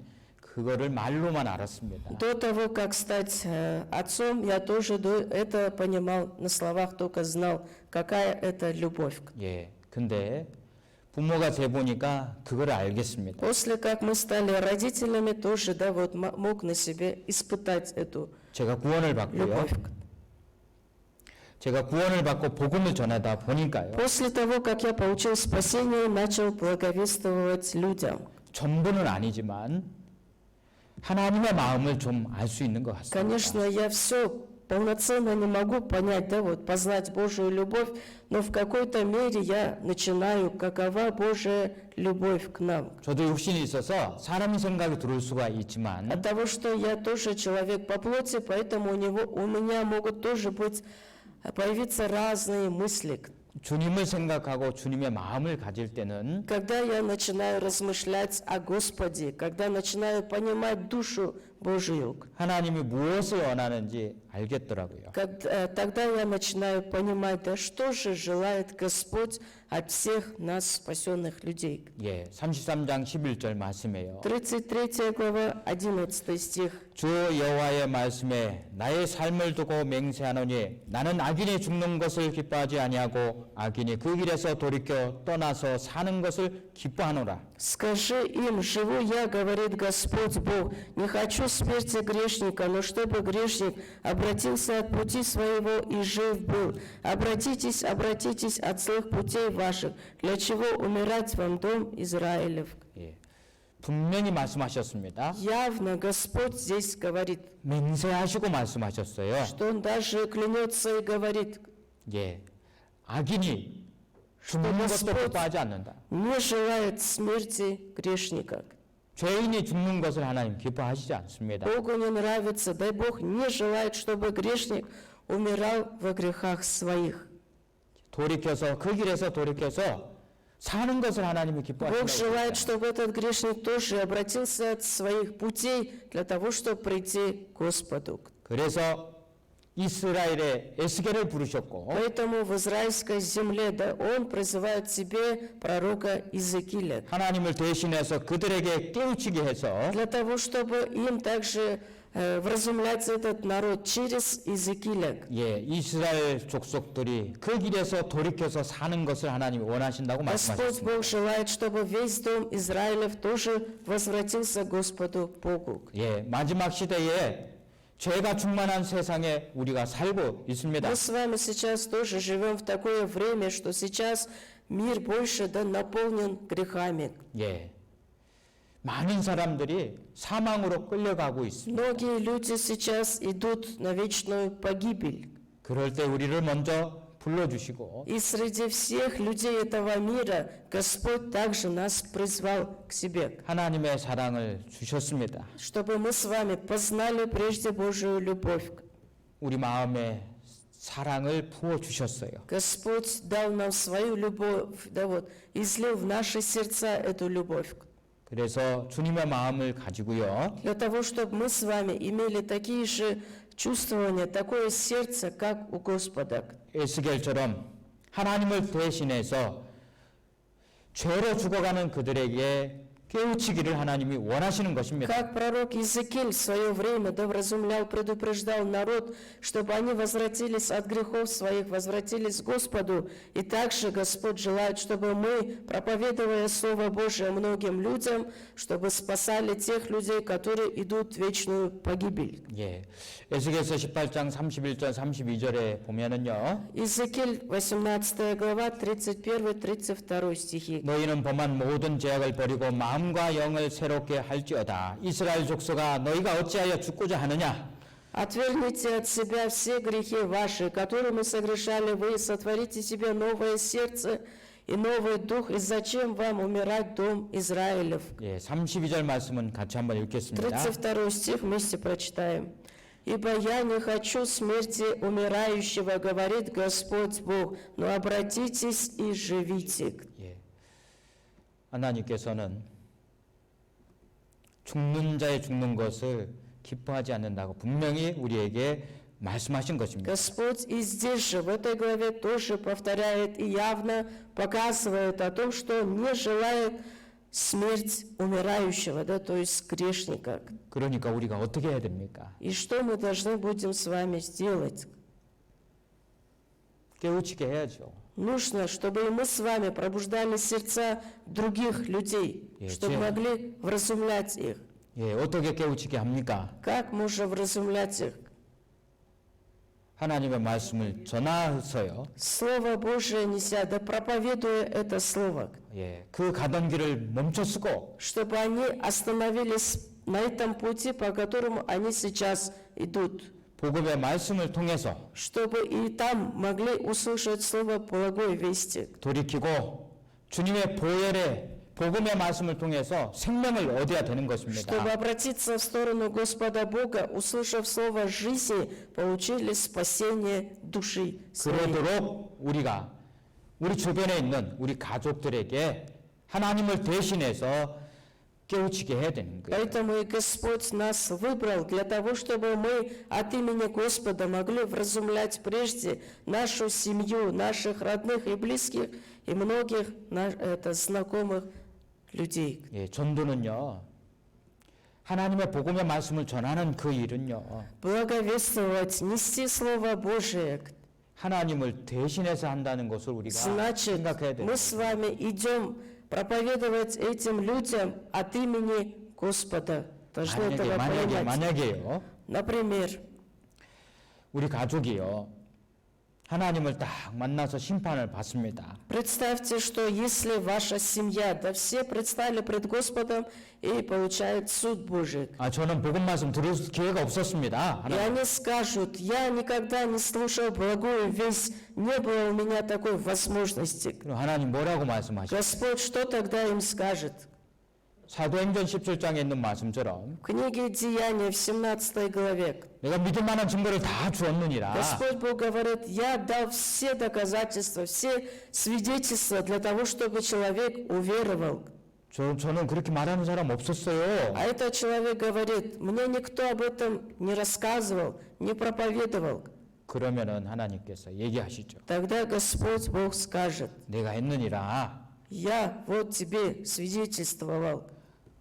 그거를 말로만 알았습니다. До того, как стать отцом, я тоже это понимал, на словах только знал, какая это любовь. 예, 근데 부모가 돼 보니까 그걸 알겠습니다. После как мы стали родителями, тоже да, вот мог на себе испытать эту 제가 구원을 받고요. любовь. 제가 구원을 받고 복음을 전하다 보니까요. После того, как я получил спасение, начал благовествовать людям. 전부는 아니지만 하나님의 마음을 좀 알 수 있는 것 같습니다. Конечно, я все полноценно не могу понять, да, вот познать Божию любовь, но в какой-то мере я начинаю, какова Божия любовь к нам. 저도 육신이 있어서 사람 생각이 들어올 수가 있지만 От того, что я тоже человек по плоти, поэтому у меня могут тоже появиться разные мысли. 주님을 생각하고 주님의 마음을 가질 때는 Когда я начинаю размышлять о Господе, когда начинаю понимать душу Божию, 하나님이 무엇을 원하는지 알겠더라고요. тогда я начинаю понимать, да что же желает Господь от всех нас, спасенных людей. 예, 33장 11절 말씀이에요. 33 глава, 11 стих. 주 여호와의 말씀에 나의 삶을 두고 맹세하노니 나는 악인이 죽는 것을 기뻐하지 아니하고 악인이 그 길에서 돌이켜 떠나서 사는 것을 기뻐하노라. Скажи им, живу я, говорит Господь Бог, не хочу смерти грешника, но чтобы грешник обратился от пути своего и жив был. Обратитесь, обратитесь от злых путей ваших, для чего умирать вам, дом Израилев. 예, 분명히 말씀하셨습니다. Явно Господь здесь говорит, 맹세하시고 말씀하셨어요. что Он даже клянется и говорит, 예, 악인이 죽는 것도 기뻐하지 않는다. не желает смерти грешника. 죄인이 죽는 것을 하나님 기뻐하시지 않습니다. Богу не нравится, дай Бог не желает, чтобы грешник умирал во грехах своих. 돌이켜서 그 길에서 돌이켜서 사는 것을 하나님이 Бог 기뻐하신다고 желает, 그랬어요. чтобы этот грешник тоже обратился от своих путей для того, чтобы прийти к Господу. 그래서 이스라엘의 에스겔을 부르셨고 Поэтому в израильской земле, да, он призывает себе пророка Иезекииля, 하나님을 대신해서 그들에게 깨우치게 해서 для того, чтобы им также вразумлять этот народ через Иезекииля. 예, 이스라엘 족속들이 그 길에서 돌이켜서 사는 것을 하나님이 원하신다고 Господь 말씀하셨습니다. Бог желает, чтобы весь дом Израилев тоже возвратился к Господу Богу. 예, 마지막 시대에 죄가 충만한 세상에 우리가 살고 있습니다. Мы с вами сейчас тоже живем в такое время, что сейчас мир больше да, наполнен грехами. 예, 많은 사람들이 사망으로 끌려가고 있습니다. Многие люди сейчас идут на вечную погибель. 그럴 때 우리를 먼저 불러주시고 И среди всех людей этого мира Господь также нас призвал к себе, 하나님의 사랑을 주셨습니다. чтобы мы с вами познали прежде Божию любовь. 우리 마음에 사랑을 부어 주셨어요. Господь дал нам свою любовь, да вот, излил в наши сердца эту любовь. 그래서 주님의 마음을 가지고요. Для того, чтобы мы с вами имели такие же чувствования, такое сердце, как у Господа. 에스겔처럼 하나님을 대신해서 죄로 죽어가는 그들에게 깨우치기를 하나님이 원하시는 것입니다. Как пророк Иезекииль в свое время довразумлял, предупреждал народ, чтобы они возвратились от грехов своих, возвратились к Господу. И также Господь желает, чтобы мы, проповедуя Слово Божие многим людям, чтобы спасали тех людей, которые идут в вечную погибель. 예, 에스겔서 18장 31절 32절에 보면은요. Иезекииль, 18 глава, 31-32 стихи. 너희는 범한 모든 죄악을 버리고 마음과 영을 새롭게 할지어다. 이스라엘 족속아 너희가 어찌하여 죽고자 하느냐? Отвергните от себя все грехи ваши, которыми согрешали вы, и сотворите себе новое сердце и новый дух, и зачем вам умирать, дом Израилев? 예, 32절 말씀은 같이 한번 읽겠습니다. 32 стих вместе прочитаем. «Ибо я не хочу смерти умирающего, говорит Господь Бог, но обратитесь и живите». 예, 하나님께서는 죽는 자의 죽는 것을 기뻐하지 않는다고 분명히 우리에게 말씀하신 것입니다. Господь и здесь же, в этой главе, тоже повторяет и явно показывает о том, что Он не желает смерть умирающего, да, то есть грешника. 그러니까 우리가 어떻게 해야 됩니까? И что мы должны будем с вами сделать? 깨우치게 해야죠. Нужно, чтобы и мы с вами пробуждали сердца других людей, Yes, чтобы yeah. могли вразумлять их. 예, 어떻게 깨우치게 합니까? Как можно вразумлять их? 하나님의 말씀을 전하서요. Слово Божие неся, да проповедуя это Слово, 예, 그 가던 길을 멈췄고 чтобы они остановились на этом пути, по которому они сейчас идут, 복음의 말씀을 통해서 чтобы и там могли услышать Слово благой вести, 돌이키고 주님의 보혈의 복음의 말씀을 통해서 생명을 얻어야 되는 것입니다. чтобы обратиться в сторону Господа Бога, услышав Слово жизни, получили спасение души своей. 그러도록 우리가 우리 주변에 있는 우리 가족들에게 하나님을 대신해서 깨우치게 해야 되는 거예요. Поэтому и Господь нас выбрал для того, чтобы мы от имени Господа могли вразумлять прежде нашу семью, наших родных и близких, и многих знакомых людей. 예, 전도는요. 하나님의 복음의 말씀을 전하는 그 일은요. Благовествовать, нести Слово Божие, 하나님을 대신해서 한다는 것을 우리가 значит, 생각해야 돼요. мы с вами идем проповедовать этим людям от имени Господа. Должны этого понять. 만약에요. Например, 우리 가족이요. 하나님을 딱 만나서 심판을 받습니다. представьте, что если ваша семья, да все предстали пред Господом и получают суд Божий, 아, 저는 복음 말씀 들을 기회가 없었습니다. и они скажут: я никогда не слушал благую весть, не было у меня такой возможности. 그럼 하나님 뭐라고 말씀하시죠? Господь что тогда им скажет? 사도행전 17장에 있는 말씀처럼 В книге Деяния в 17 главе 내가 믿을 만한 증거를 다 주었느니라. Господь Бог говорит, я дал все доказательства, все свидетельства для того, чтобы человек уверовал. 저는 그렇게 말하는 사람 없었어요. А этот человек говорит, мне никто об этом не рассказывал, не проповедовал. 그러면은 하나님께서 얘기하시죠. Тогда Господь Бог скажет, 내가 했느니라. я вот тебе свидетельствовал.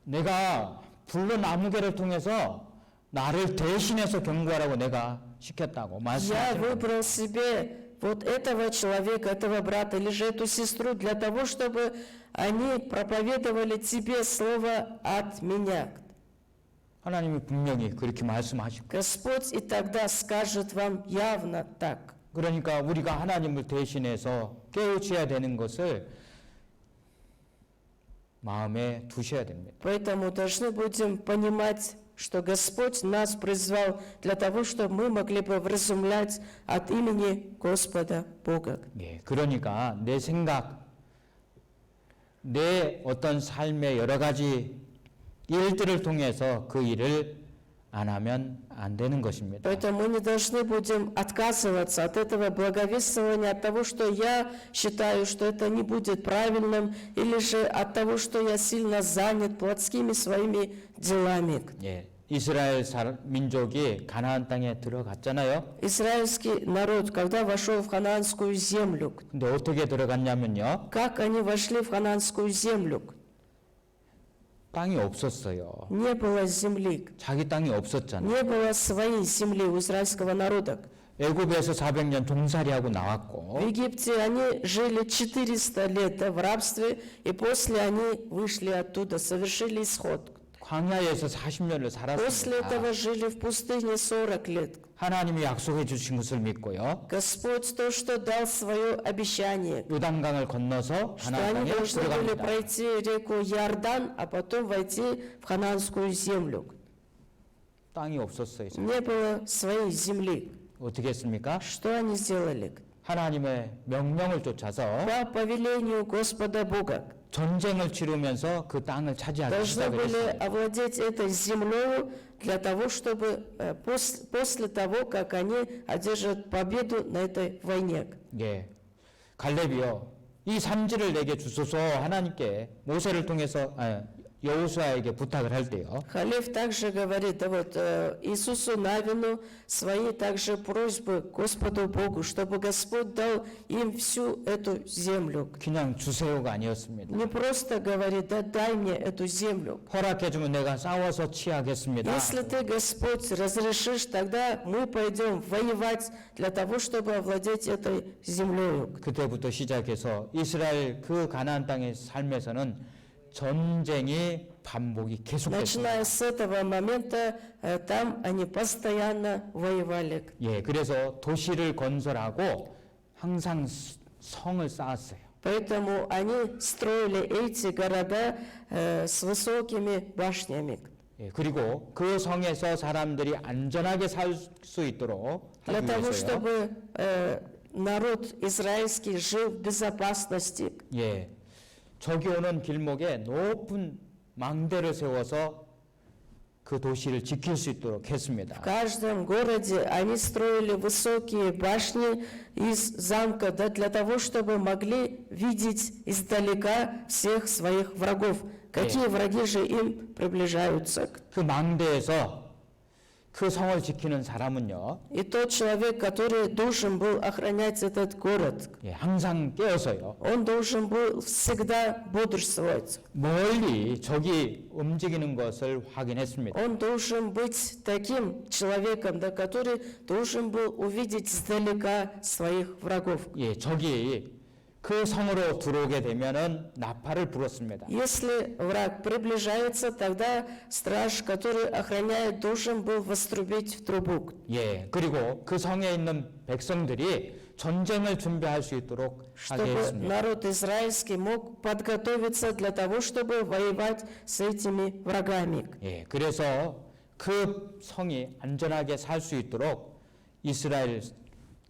내가 불로 나무개를 통해서 나를 대신해서 경고하라고 내가 시켰다고 Я 말씀하시는 거예요. выбрал себе вот этого человека, этого брата или же эту сестру для того, чтобы они проповедовали тебе слово от меня. 하나님이 분명히 그렇게 말씀하시고 Господь и тогда скажет вам явно так. 그러니까 우리가 하나님을 대신해서 깨우쳐야 되는 것을 마음에 두셔야 됩니다. Поэтому должны будем понимать, что Господь нас призвал для того, чтобы мы могли бы вразумлять от имени Господа Бога. 예, 그러니까 내 생각, 내 어떤 삶의 여러 가지 일들을 통해서 그 일을 안 하면 안 되는 것입니다. Поэтому мы не должны будем отказываться от этого благовествования, от того, что я считаю, что это не будет правильным, или же от того, что я сильно занят плотскими своими делами. 예, 이스라엘 민족이 가나안 땅에 들어갔잖아요. Израильский народ, когда вошел в ханаанскую землю, 근데 어떻게 들어갔냐면요. как они вошли в ханаанскую землю? 땅이 없었어요. Не было земли, 자기 땅이 없었잖아요. не было своей земли у израильского народа. 애굽에서 400년 종살이하고 В 나왔고 Египте они жили 400 лет в рабстве, и после они вышли оттуда, совершили исход. 광야에서 40년을 После 살았습니다. этого жили в пустыне 40 лет. 하나님이 약속해 주신 것을 믿고요. Господь то, что дал свое обещание, 요단강을 건너서 что 가나안 они 땅에 должны были 들어갑니다. пройти реку Иордан, а потом войти в ханаанскую землю. 땅이 없었어요. Не было своей земли. 어떻게 했습니까? Что они сделали? 하나님의 명령을 쫓아서 По повелению Господа Бога 전쟁을 치르면서 그 땅을 차지하기 должны были 시작했습니다. овладеть этой землей для того, чтобы после того, как они одержат победу на этой войне. 예, 갈렙이요. 이 산지를 내게 주소서 하나님께 모세를 통해서 여호수아에게 부탁을 할 때요. Халев также говорит, да вот Иисусу Навину свои также просьбы Господу Богу, чтобы Господь дал им всю эту землю. 그냥 주세요가 아니었습니다. Не просто говорит, да дай мне эту землю. 허락해주면 내가 싸워서 취하겠습니다. Если ты, Господь, разрешишь, тогда мы пойдем воевать для того, чтобы овладеть этой землей. 그때부터 시작해서 이스라엘 그 가나안 땅의 삶에서는 전쟁이 반복이 계속됐습니다. Начиная с этого момента, там они постоянно воевали. 예, 그래서 도시를 건설하고 항상 성을 쌓았어요. Поэтому они строили эти города с высокими башнями. 예, 그리고 그 성에서 사람들이 안전하게 살 수 있도록 Для 하기 того, 위해서요. чтобы народ израильский жил в безопасности. 예, 저기 오는 길목에 높은 망대를 세워서 그 도시를 지킬 수 있도록 했습니다. В каждом городе они строили высокие башни из замка, да, для того, чтобы могли видеть издалека всех своих врагов. Какие враги же им приближаются? 그 망대에서 그 성을 지키는 사람은요, И тот человек, который должен был охранять этот город, 예, 항상 깨어서요. он должен был всегда бодрствовать. 멀리 적이 움직이는 것을 확인했습니다. Он должен быть таким человеком, да, который должен был увидеть издалека своих врагов. 예, 적이 그 성으로 들어오게 되면은 나팔을 불었습니다. Если враг приближается, тогда страж, который охраняет, должен был вострубить в трубу, 예, 그리고 그 성에 있는 백성들이 전쟁을 준비할 수 있도록 하게 чтобы 했습니다. народ израильский мог подготовиться для того, чтобы воевать с этими врагами. 예, 그래서 그 성이 안전하게 살 수 있도록 이스라엘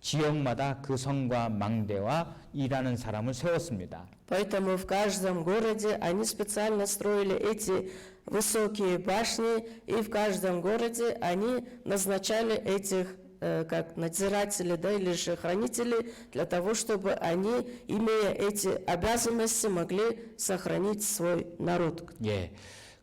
지역마다 그 성과 망대와 일하는 사람을 세웠습니다. Поэтому в каждом городе они специально строили эти высокие башни, и в каждом городе они назначали этих как надзиратели, да, или же хранители, для того, чтобы они, имея эти обязанности, могли сохранить свой народ. 예.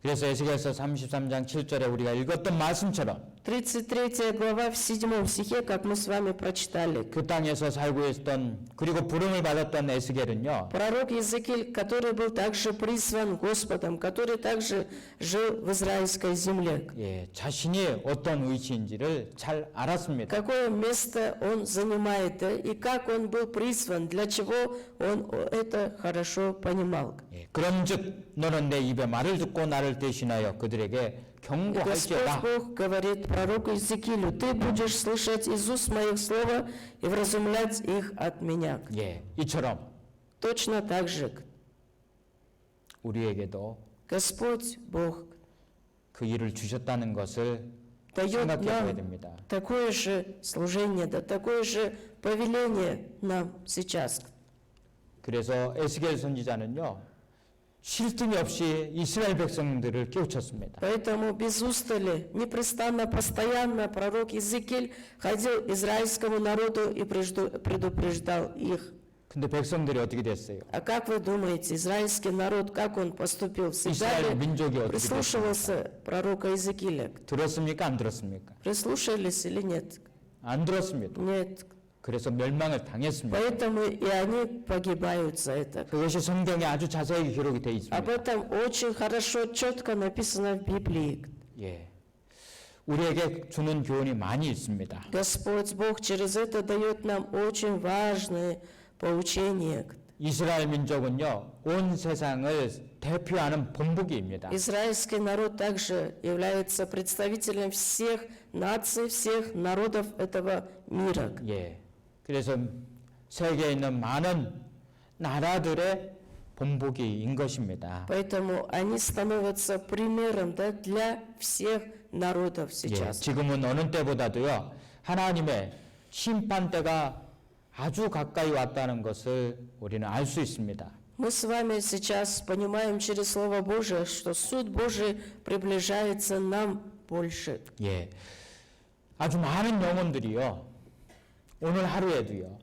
그래서 에스겔서 33장 7절에 우리가 읽었던 말씀처럼 33 глава в 7 стихе, как мы с вами прочитали. 그 땅에서 살고 있었던 그리고 부름을 받았던 에스겔은요. Пророк Иезекииль, который был также призван Господом, который также жил в израильской земле. 예, 자신이 어떤 위치인지를 잘 알았습니다. Какое место он занимает, да, и как он был призван, для чего он это хорошо понимал. 예, 그런즉 너는 내 입의 말을 듣고 나를 대신하여 그들에게 И 경고할지어다. Господь Бог говорит пророку Иезекиилю: ты будешь слышать из уст моих слова и вразумлять их от меня. 예, 이처럼 Точно так же 우리에게도 Господь Бог 그 일을 주셨다는 것을 дает 생각해 봐야 нам 됩니다. такое же служение, да, такое же повеление нам сейчас. 그래서 에스겔 선지자는요. 쉴 틈이 없이 이스라엘 백성들을 깨우쳤습니다. Поэтому без устали, непрестанно, постоянно пророк Иезекииль ходил израильскому народу и предупреждал их. 근데 백성들이 어떻게 됐어요? А как вы думаете, израильский народ, как он поступил? Всегда 이스라엘 ли 민족이 어떻게 됐습니까? прислушивался пророка Иезекииля? 들었습니까? 안 들었습니까? Прислушались или нет? 안 들었습니다. Нет. 그래서 멸망을 당했습니다. Поэтому и они погибают за это. 그것이 성경에 아주 자세히 기록이 되어 Об 있습니다. этом очень хорошо, четко написано в Библии. 예, 우리에게 주는 교훈이 많이 있습니다. Господь Бог через это дает нам очень важные поучения. 이스라엘 민족은요, 온 세상을 대표하는 본보기입니다. Израильский народ также является представителем всех наций, всех народов этого мира. 예, 그래서 세계에 있는 많은 나라들의 본보기인 것입니다. Поэтому они становятся примером, да, для всех народов 예, сейчас. 지금은 어느 때보다도요, 하나님의 심판 때가 아주 가까이 왔다는 것을 우리는 알 수 있습니다. Мы с вами сейчас понимаем через Слово Божие, что суд Божий приближается нам больше. 예, 아주 많은 영혼들이요, 오늘 하루에도요,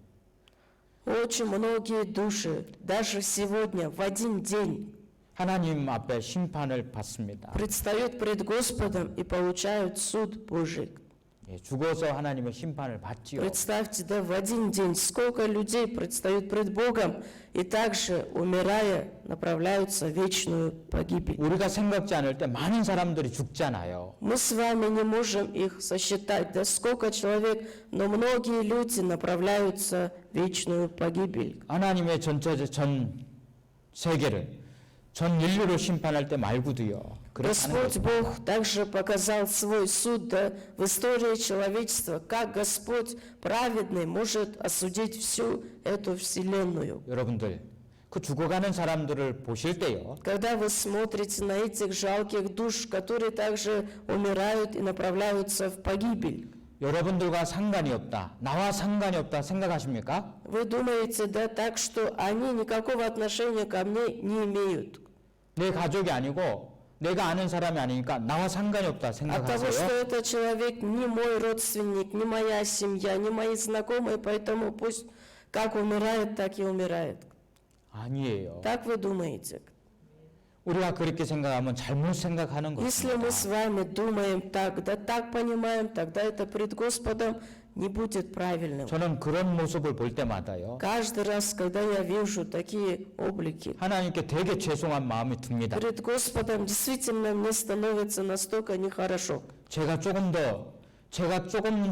Очень многие души, даже сегодня, в один день, 하나님 앞에 심판을 받습니다. предстают пред Господом и получают суд Божий. 예, 죽어서 하나님의 심판을 받지요. Представьте, да, в один день сколько людей предстают пред Богом и также, умирая, направляются в вечную погибель. 우리가 생각지 않을 때 많은 사람들이 죽잖아요. Мы с вами не можем их сосчитать, да сколько человек, но многие люди направляются в вечную погибель. 하나님의 전 세계를, 전 인류를 심판할 때 말고도요. 그렇다는 Господь 거죠. Бог также показал свой суд, да, в истории человечества, как Господь праведный может осудить всю эту вселенную. 여러분들, 그 죽어가는 사람들을 보실 때요. Когда вы смотрите на этих жалких душ, которые также умирают и направляются в погибель, 여러분들과 상관이 없다, 나와 상관이 없다 생각하십니까? вы думаете, да, так, что они никакого отношения ко мне не имеют. 내 가족이 아니고 내가 아는 사람이 아니니까 나와 상관이 없다 От того, что 생각하세요? этот человек не мой родственник, не моя семья, не мои знакомые, поэтому пусть как умирает, так и умирает. 아니에요. Так вы думаете? 우리가 그렇게 생각하면 잘못 생각하는 Если мы с 것입니다. вами думаем так, да так понимаем, тогда это пред Господом не будет правильным. 저는 그런 모습을 볼 때마다요. Каждый раз, когда я вижу такие облики, 하나님께 되게 죄송한 마음이 듭니다. перед Господом действительно мне становится настолько нехорошо. 제가 조금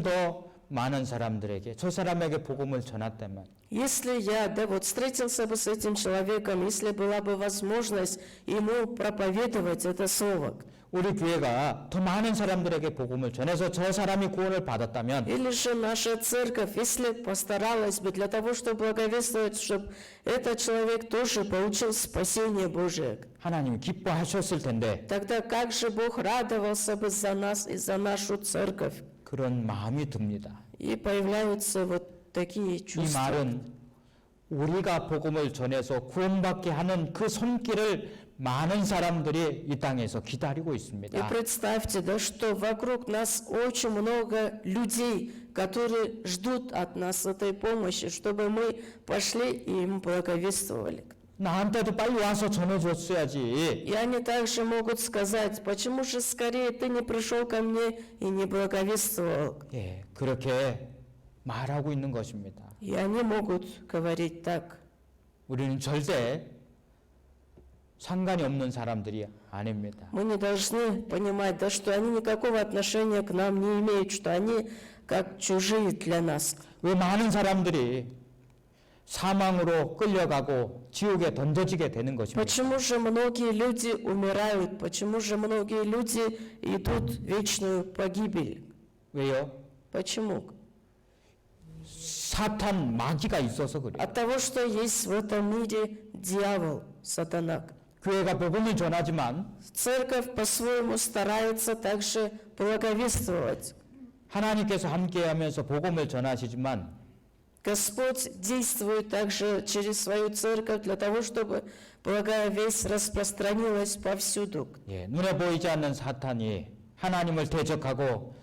더 많은 사람들에게, 저 사람에게 복음을 전했다면 Если я, да, вот встретился бы с этим человеком, если была бы возможность ему проповедовать это слово, 우리 교회가 더 많은 사람들에게 복음을 전해서 저 사람이 구원을 받았다면 или же наша церковь, если постаралась бы для того, чтобы благовествовать, чтобы этот человек тоже получил спасение Божие, 하나님이 기뻐하셨을 텐데 тогда как же Бог радовался бы за нас и за нашу церковь? 그런 마음이 듭니다. И появляются вот такие 이 чувства. 말은 우리가 복음을 전해서 구원받게 하는 그 손길을 많은 사람들이 이 땅에서 기다리고 И 있습니다. представьте, да, что вокруг нас очень много людей, которые ждут от нас этой помощи, чтобы мы пошли и им благовествовали. 나한테도 빨리 와서 전해줬어야지. И они также могут сказать, почему же скорее ты не пришел ко мне и не благовествовал? 예, 그렇게 말하고 있는 것입니다. И они могут говорить так. 우리는 절대 상관이 없는 사람들이 아닙니다. Мы не должны понимать, да, что они никакого отношения к нам не имеют, что они как чужие для нас. 왜 많은 사람들이 사망으로 끌려가고 지옥에 던져지게 되는 것입니다. Почему же многие люди умирают? Почему же многие люди идут в вечную погибель? 왜요? Почему? 사탄 마귀가 있어서 그래요. От того, что есть в этом мире дьявол, сатана. 교회가 복음을 전하지만 Церковь по-своему старается также благовествовать. 하나님께서 함께하면서 복음을 전하시지만 Господь действует также через свою церковь для того, чтобы благая весть распространилась повсюду. 예, 눈에 보이지 않는 사탄이 하나님을 대적하고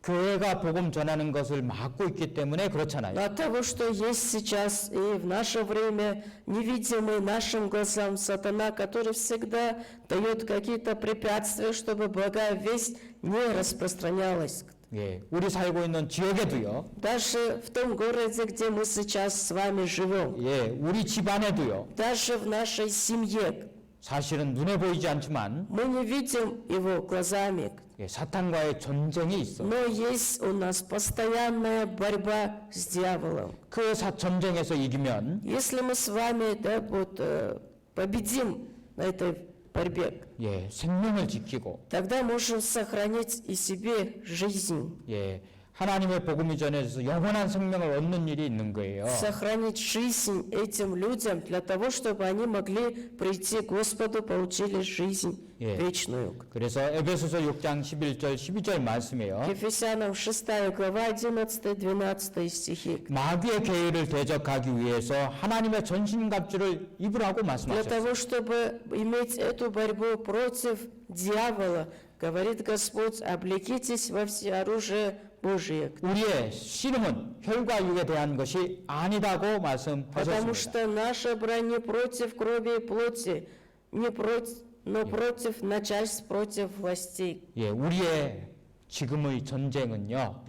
교회가 복음 전하는 것을 막고 있기 때문에 그렇잖아요. Но от того, что есть сейчас и в наше время, невидимый нашим глазам сатана, который всегда дает какие-то препятствия, чтобы благая весть не распространялась. 예, 우리 살고 있는 지역에도요. Даже в том городе, где мы сейчас с вами живем, 예, 우리 집안에도요. даже в нашей семье, 사실은 눈에 보이지 않지만 мы не видим его глазами, 예, 사탄과의 전쟁이 있어. но есть у нас постоянная борьба с дьяволом. 그 전쟁에서 이기면 Если мы с вами, да, вот, победим на этой борьбе, 예, 생명을 지키고 тогда можем сохранить и себе жизнь, 예, 하나님의 복음이 전해져서 영원한 생명을 얻는 일이 있는 거예요. сохранить жизнь этим людям для того, чтобы они могли прийти к Господу, получили жизнь 예. вечную. 그래서 에베소서 6장 11절 12절 말씀이에요. Ефесянам 6 глава 11-12 стихи. 마귀의 계율을 대적하기 위해서 하나님의 전신갑주를 입으라고 Для 말씀하셨어요. того, чтобы иметь эту борьбу против дьявола, говорит Господь, облекитесь во всеоружие Божие. 우리의 씨름은 혈과 육에 대한 것이 아니다고 Потому 말씀하셨습니다. что наша броня не против крови и плоти, не против, но против начальств, против властей. 예, 우리의 지금의 전쟁은요.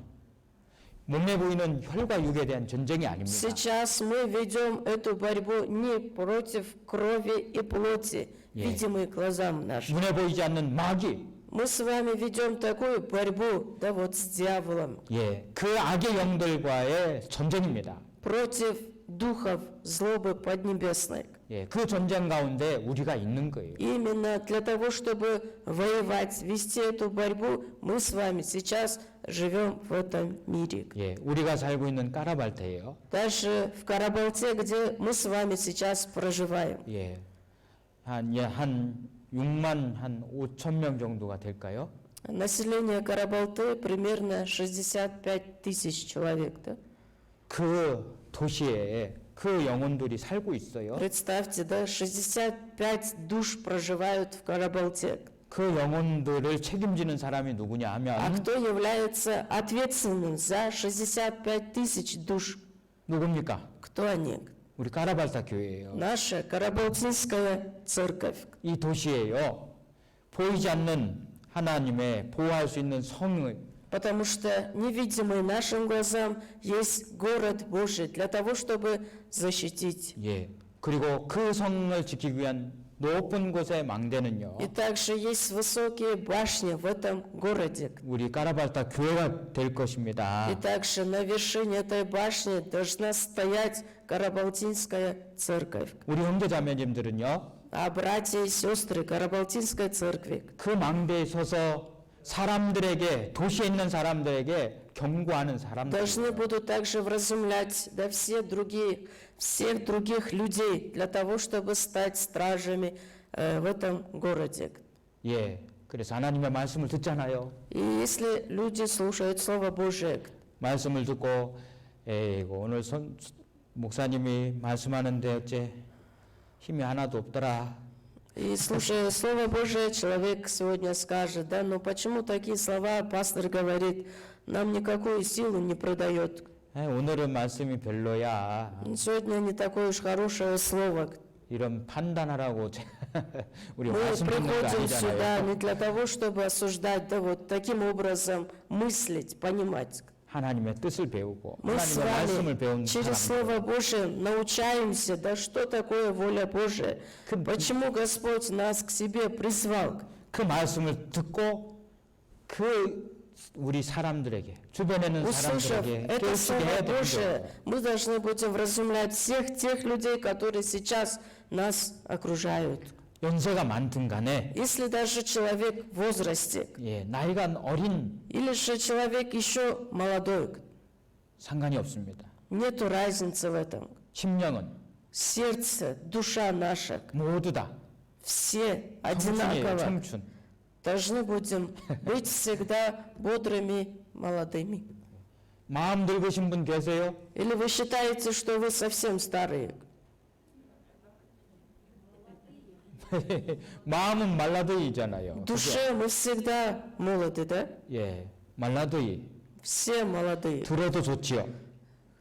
몸에 보이는 혈과 육에 대한 전쟁이 아닙니다. Сейчас мы ведем эту борьбу не против крови и плоти, видимой глазам нашим. 눈에 보이지 않는 마귀, Мы с вами ведем такую борьбу, да вот с дьяволом, 예, 그 악의 영들과의 전쟁입니다. против духов злобы поднебесной. 예, 그 전쟁 가운데 우리가 있는 거예요. Именно для того, чтобы воевать, вести эту борьбу, мы с вами сейчас живем в этом мире. 예, 우리가 살고 있는 까라발테예요. Даже в Карабалте, где мы с вами сейчас проживаем. 예, 한 6만 한 5천 명 정도가 될까요? Население Карабалты примерно 65 тысяч человек. Да? 그 도시에 그 영혼들이 살고 있어요. Представьте, да, 65 душ проживают в Карабалте. 그 영혼들을 책임지는 사람이 누구냐 А 하면 кто является ответственным за 65 тысяч душ? 누굽니까? Кто они? 우리 까라발타 교회예요. Наша Карабалтинская церковь. 이 도시에요. 보이지 않는 하나님의 보호할 수 있는 성을 Потому что невидимый нашим глазам есть город Божий для того, чтобы защитить. 예. 그리고 그 성을 지키기 위한 높은 곳의 망대는요. И также есть высокие башни в этом городе. 우리 까라발타 교회가 될 것입니다. И также на вершине этой башни должна стоять Карабалтинская церковь. 우리 형제자매님들은요. А братья и сестры Карабалтинской церкви, 그 망대에 서서 사람들에게 도시에 있는 사람들에게 경고하는 사람들. должны будут также вразумлять да, всех других людей для того, чтобы стать стражами в этом городе. 예. 그래서 하나님의 말씀을 듣잖아요. И если люди слушают Слово Божие, 말씀을 듣고 에이고 오늘 목사님이 말씀하는데 어째 힘이 하나도 없더라. И слушая Слово Божие, человек сегодня скажет, да, но почему такие слова пастор говорит, нам никакую силу не придает. 오늘은 말씀이 별로야. Сегодня не такое уж хорошее слово. 이런 판단하라고 우리 Мы 말씀 듣는 거 приходим сюда 아니잖아요. не для того, чтобы осуждать, да вот таким образом мыслить, понимать. 하나님의 뜻을 배우고 Мы с 하나님의 말씀을 вами 배운 через 사람. Слово Божие научаемся, да что такое воля Божия, почему Господь нас к себе призвал. 그 말씀을 듣고 그 우리 사람들에게 주변에 있는 Услышав 사람들에게 это 깨우치게 Слово 해야 되죠. Божие, мы должны будем вразумлять всех тех людей, которые сейчас нас окружают. 연세가 많든 간에 Если даже человек в возрасте, 나이가 어린 или же человек еще молодой, 상관이 없습니다. нету разницы в этом. 심령은 Сердце, душа наша, 모두 다 все 청춘이에요. одинаково 청춘. должны будем быть всегда бодрыми, молодыми. 마음 늙으신 분 계세요? Или вы считаете, что вы совсем старые? 마음은 말라도이잖아요. В душе мы всегда молоды, да? 말라도이. Все молодые. 들어도 좋지요.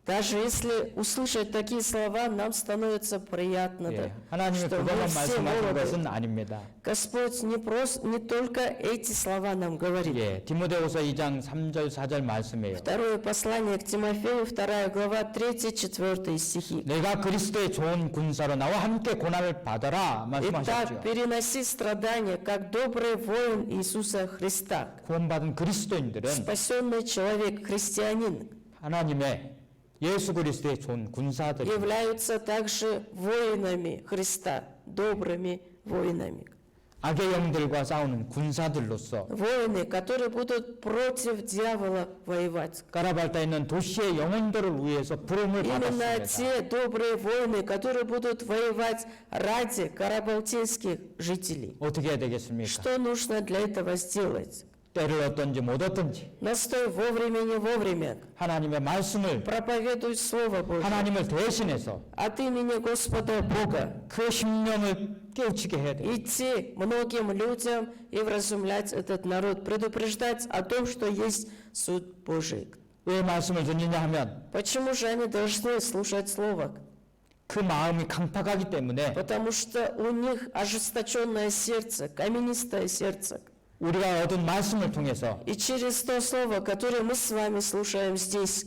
Даже если услышать такие слова, нам становится приятно, да? 하나님이 Что мы 그것만 все 말씀하신 молоды. 것은 아닙니다. Господь не только эти слова нам говорит. 디모데후서 2장 3절 4절 말씀이에요. Второе послание к Тимофею, 2 глава, 3-4 стихи. 내가 그리스도의 좋은 군사로 나와 함께 고난을 받아라 말씀하셨죠. Итак, переноси страдания, как добрый воин Иисуса Христа. 구원받은 그리스도인들은 Спасенный человек, христианин, 하나님의 예수 그리스도의 좋은 군사들이 являются также воинами Христа, добрыми воинами. 악의 영들과 싸우는 군사들로서 Воины, которые будут против дьявола воевать. 까라발타에 있는 도시의 영혼들을 위해서 부름을 Именно 받았습니다. те добрые воины, которые будут воевать ради карабалтийских жителей. 어떻게 해야 되겠습니까? Что нужно для этого сделать? 때를 얻든지 못 얻든지 Настой вовремя, не вовремя. 하나님의 말씀을 Проповедуй Слово Божье. 하나님을 대신해서 От имени Господа Бога. 그 심령을 깨우치게 해야 돼요. Идти многим людям и вразумлять этот народ. Предупреждать о том, что есть суд Божий. 왜 말씀을 듣느냐 하면 Почему же они должны слушать Слово? 그 마음이 강팍하기 때문에 Потому что у них ожесточенное сердце, каменистое сердце. 우리가 얻은 말씀을 통해서 И через то слово, которое мы с вами слушаем здесь,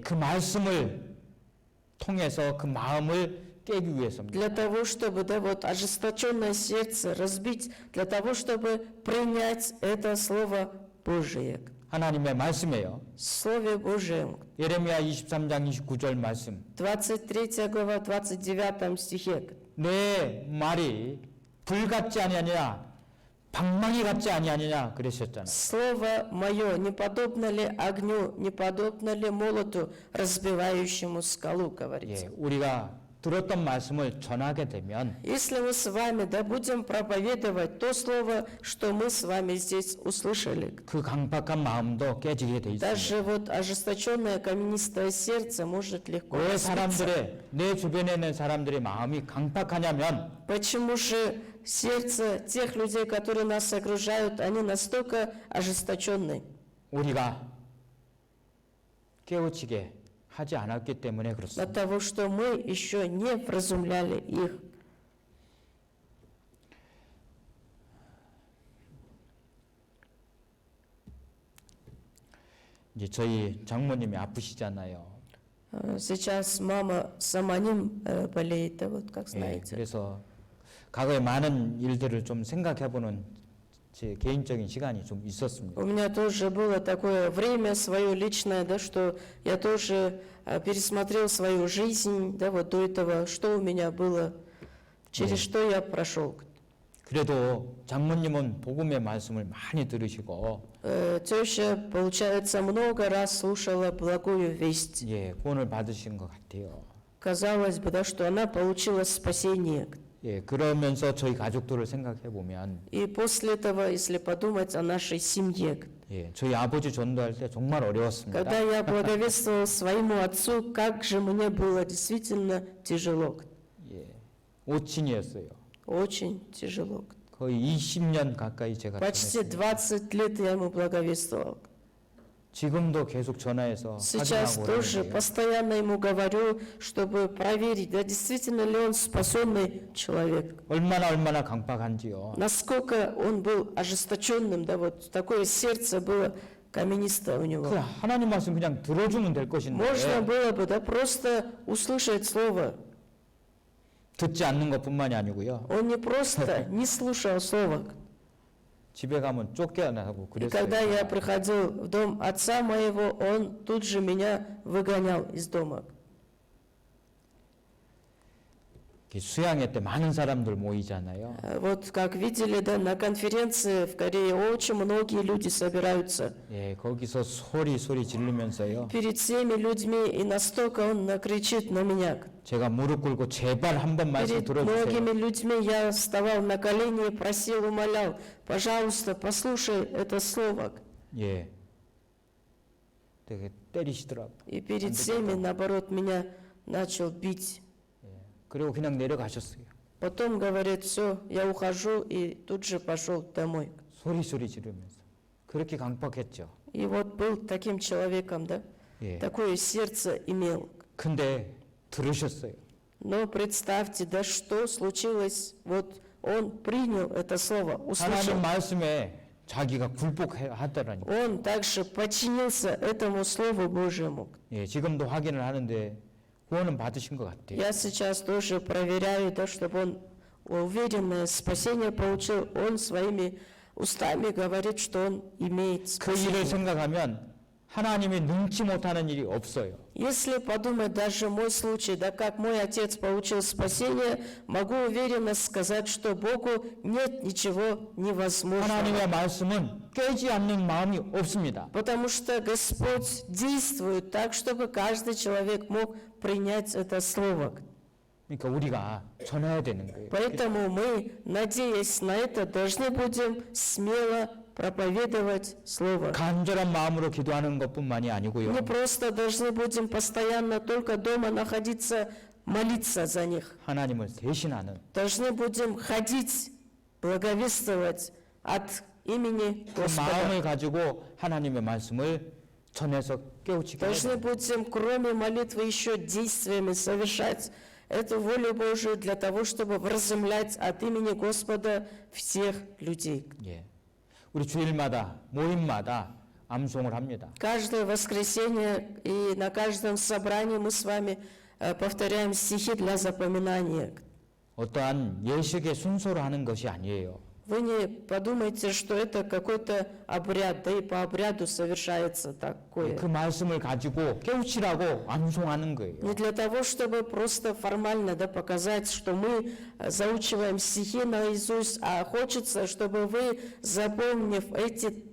그 말씀을 통해서 그 마음을 깨기 위해서입니다. для того, чтобы, да, вот ожесточенное сердце разбить, для того, чтобы принять это Слово Божие. 하나님의 말씀이에요. Слове Божьем. 예레미야 23장 29절 말씀. 23 глава, 29 стихе. 내 말이 불 같지 아니하냐 방망이 같지 아니하느냐 그러셨잖아요. Слово мое не подобно ли огню, не подобно ли молоту, разбивающему скалу, говорится. 우리가 들었던 말씀을 전하게 되면 Если мы с вами, да, будем проповедовать то слово, что мы с вами здесь услышали, 그 강팍한 마음도 깨지게 돼 있습니다. даже вот ожесточенное каменистое сердце может легко 왜 разбиться. 사람들의 내 주변에 있는 사람들의 마음이 강팍하냐면 Почему же сердце тех людей, которые нас окружают, они настолько ожесточенные? 우리가 깨우치게 하지 않았기 때문에 От 그렇습니다. того, что мы еще не вразумляли их. 이제 저희 장모님이 아프시잖아요. Сейчас мама сама ним болеет, да, вот как знаете. 그래서 과거에 많은 일들을 좀 생각해보는 제 개인적인 시간이 좀 있었습니다. У меня тоже было такое время свое личное, да, что я тоже пересмотрел свою жизнь, да, вот до этого, что у меня было, через что я прошел. 그래도 장모님은 복음의 말씀을 많이 들으시고 Теща, получается, много раз слушала благую весть. 구원을 받으신 것 같아요. Казалось бы, да, что она получила спасение. 그러면서 저희 가족들을 생각해 보면 И после этого, если подумать о нашей семье, 예, 저희 아버지 전도할 때 정말 어려웠습니다. Когда я благовествовал своему отцу, как же мне было действительно тяжело, 예, 오친이었어요. очень тяжело. 거의 20년 가까이 제가 Почти 전했습니다. 20 лет я ему благовествовал. 지금도 계속 전화해서 Сейчас 확인하고 тоже 그러는데요. постоянно ему говорю, чтобы проверить, да действительно ли он способный человек. 얼마나 강박한지요. Насколько он был ожесточенным, да вот такое сердце было каменистое у 그 него. 하나님 말씀 그냥 들어주면 될 것인데 Можно было бы, да просто услышать слово. 듣지 않는 것뿐만이 아니고요. Он не просто не слушал слова. 집에 가면 쫓겨나고 И когда 그랬어요. я приходил в дом отца моего, он тут же меня выгонял из дома. 수양회 때 많은 사람들 모이잖아요. Вот как видели, да, на конференции в Корее очень многие люди собираются. 예, 거기서 소리 지르면서요. Перед всеми людьми, и настолько он накричит на меня. 제가 무릎 꿇고 제발 한 번 말씀 Перед 들어주세요. многими людьми я вставал на колени, просил, умолял, пожалуйста, послушай это слово. 예, 되게 때리시더라고. И перед всеми, наоборот, меня начал бить. 그리고 그냥 내려가셨어요. Потом говорит, все, я ухожу, и тут же пошел домой. 소리 지르면서 그렇게 강박했죠. И вот был таким человеком, да, 예. такое сердце имел. 근데 들으셨어요. Но представьте, да что случилось, вот он принял это слово, услышал. 하나님 말씀에 자기가 굴복하더라니까. Он также подчинился этому Слову Божьему. 예, 지금도 확인을 하는데 구원은 받으신 것 같아요. Я сейчас тоже проверяю, да, чтобы он уверенное спасение получил. Он своими устами говорит, что он имеет 그 일을 спасение. 생각하면 하나님이 능치 못하는 일이 없어요. Если подумать даже мой случай, да как мой отец получил спасение, могу уверенно сказать, что Богу нет ничего невозможного. 하나님의 말씀은 깨지 않는 마음이 없습니다. Потому что Господь действует так, чтобы каждый человек мог принять это слово. 그러니까 우리가 전해야 되는 거예요. Поэтому мы, надеясь на это, должны будем смело проповедовать Слово. 간절한 마음으로 기도하는 것뿐만이 아니고요. Не просто должны будем постоянно только дома находиться, молиться за них. 하나님을 대신하는 Должны будем ходить, благовествовать от имени 그 Господа. 마음을 가지고 하나님의 말씀을 전해서 깨우치게 해야 Должны 돼요. будем, кроме молитвы, еще действиями совершать эту волю Божию для того, чтобы вразумлять от имени Господа всех людей. 예. 우리 주일마다 모임마다 암송을 합니다. Каждое воскресенье и на каждом собрании мы с вами повторяем стихи для запоминания. 어떠한 예식의 순서로 하는 것이 아니에요. Вы не подумайте, что это какой-то обряд, да и по обряду совершается такое. 그 말씀을 가지고 깨우치라고 암송하는 거예요. Не для того, чтобы просто формально, да, показать, что мы заучиваем стихи наизусть, а хочется, чтобы вы, запомнив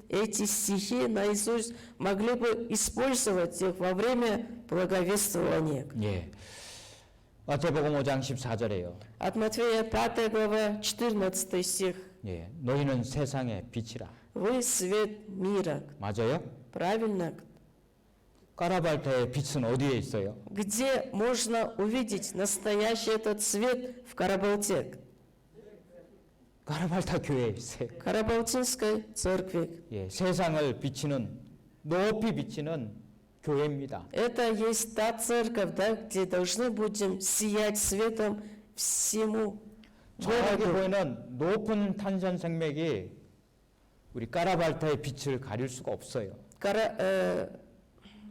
эти стихи наизусть, могли бы использовать их во время благовествования. 예. 마태복음 5장 14절에요. От Матфея 5 глава 14 стих. 예. 너희는 세상의 빛이라. Вы свет мира. 맞아요? Правильно? 까라발타의 빛은 어디에 있어요? Где можно увидеть настоящий этот свет в Карабалте? 까라발타 교회에 있어요. Карабалтинской церкви. 예. 세상을 비치는 높이 비치는 교회입니다. Это есть та церковь, да, где должны будем сиять светом всему 저기 городу. 보이는 높은 탄산 생맥이 우리 까라발타의 빛을 가릴 수가 없어요.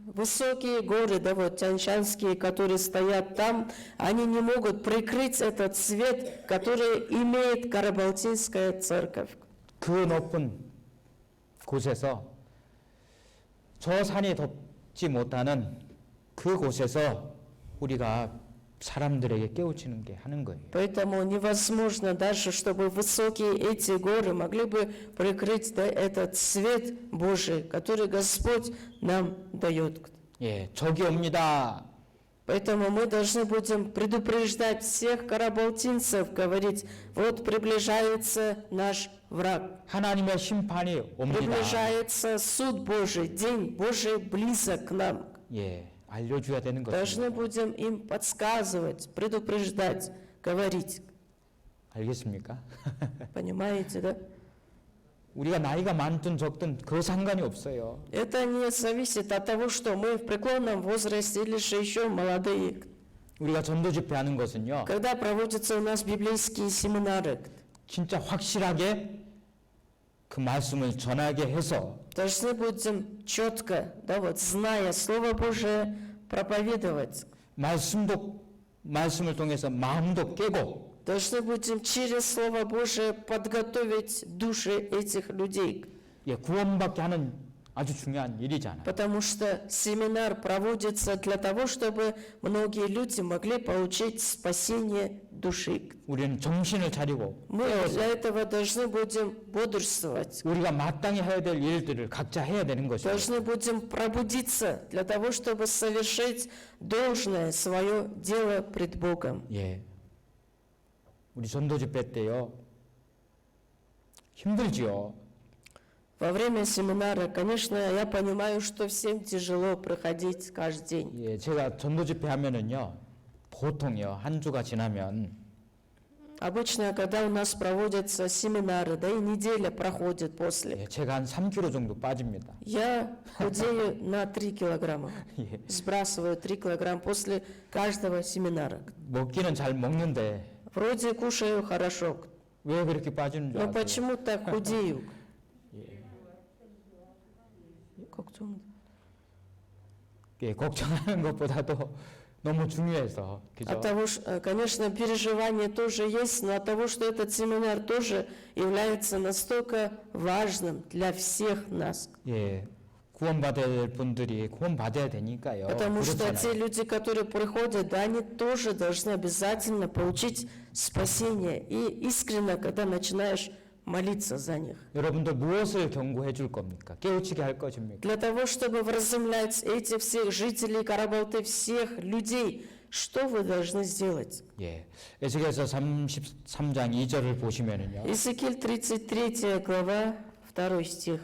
Высокие горы, да, вот тяньшанские, которые стоят там, они не могут прикрыть этот свет, который имеет Карабалтинская церковь. 그 높은 곳에서 저 산이 덮지 못하는 그곳에서 우리가 사람들에게 깨우치는 게 하는 거예요. Поэтому невозможно даже, чтобы высокие эти горы могли бы прикрыть, да, этот свет Божий, который Господь нам дает. 예, 적이 옵니다. Поэтому мы должны будем предупреждать всех карабалтинцев, говорить, вот приближается наш враг, 하나님의 심판이 옵니다. приближается суд Божий, день Божий близок к нам. 예, 알려줘야 되는 것입니다. Должны будем им подсказывать, предупреждать, говорить. 알겠습니까? Понимаете, да? 우리가 나이가 많든 적든 그 상관이 없어요. Это не зависит от того, что мы в преклонном возрасте или же еще молодые. 우리가 전도 집회하는 것은요, Когда проводятся у нас библейские семинары, 진짜 확실하게 그 말씀을 전하게 해서 должны будем четко, да, вот, зная Слово Божие, проповедовать. 말씀을 통해서 마음도 깨고 Должны будем через Слово Божие подготовить души этих людей. 예, 구원받게 하는 아주 중요한 일이잖아요. Потому что семинар проводится для того, чтобы многие люди могли получить спасение души. 우리는 정신을 차리고 Мы для этого должны будем бодрствовать. 우리가 마땅히 해야 될 일들을 각자 해야 되는 것이죠. Должны будем пробудиться для того, чтобы совершить должное свое дело пред Богом. 예, 우리 전도 집회 때요 힘들지요. Во время семинара, конечно, я понимаю, что всем тяжело проходить каждый день. 예, 제가 전도 집회 하면은요 보통요 한 주가 지나면 Обычно, когда у нас проводятся семинары, да и неделя проходит после, 예, 제가 한 3kg 정도 빠집니다. я худею на 3 килограмма. 예, Сбрасываю 3 килограмма после каждого семинара. 먹기는 잘 먹는데 Вроде кушаю хорошо, 왜 그렇게 빠지는 줄 но 아세요? почему так худею? 걱정. 예, 걱정하는 것보다도 너무 중요해서 그죠? От того, конечно, переживания тоже есть, но от того, что этот семинар тоже является настолько важным для всех нас. 예, 구원받아야 될 분들이 구원받아야 되니까요. Потому что те 그렇잖아요. люди, которые приходят, да, они тоже должны обязательно получить спасение. И искренне, когда начинаешь молиться за них. 여러분들 무엇을 경고해 줄 겁니까? 깨우치게 할 것입니까? Для того, чтобы вразумлять этих всех жителей Карабалты, всех людей, что вы должны сделать? 예, 에스겔서 33장 2절을 보시면은요. Иезекииль 33 глава, 2 стих.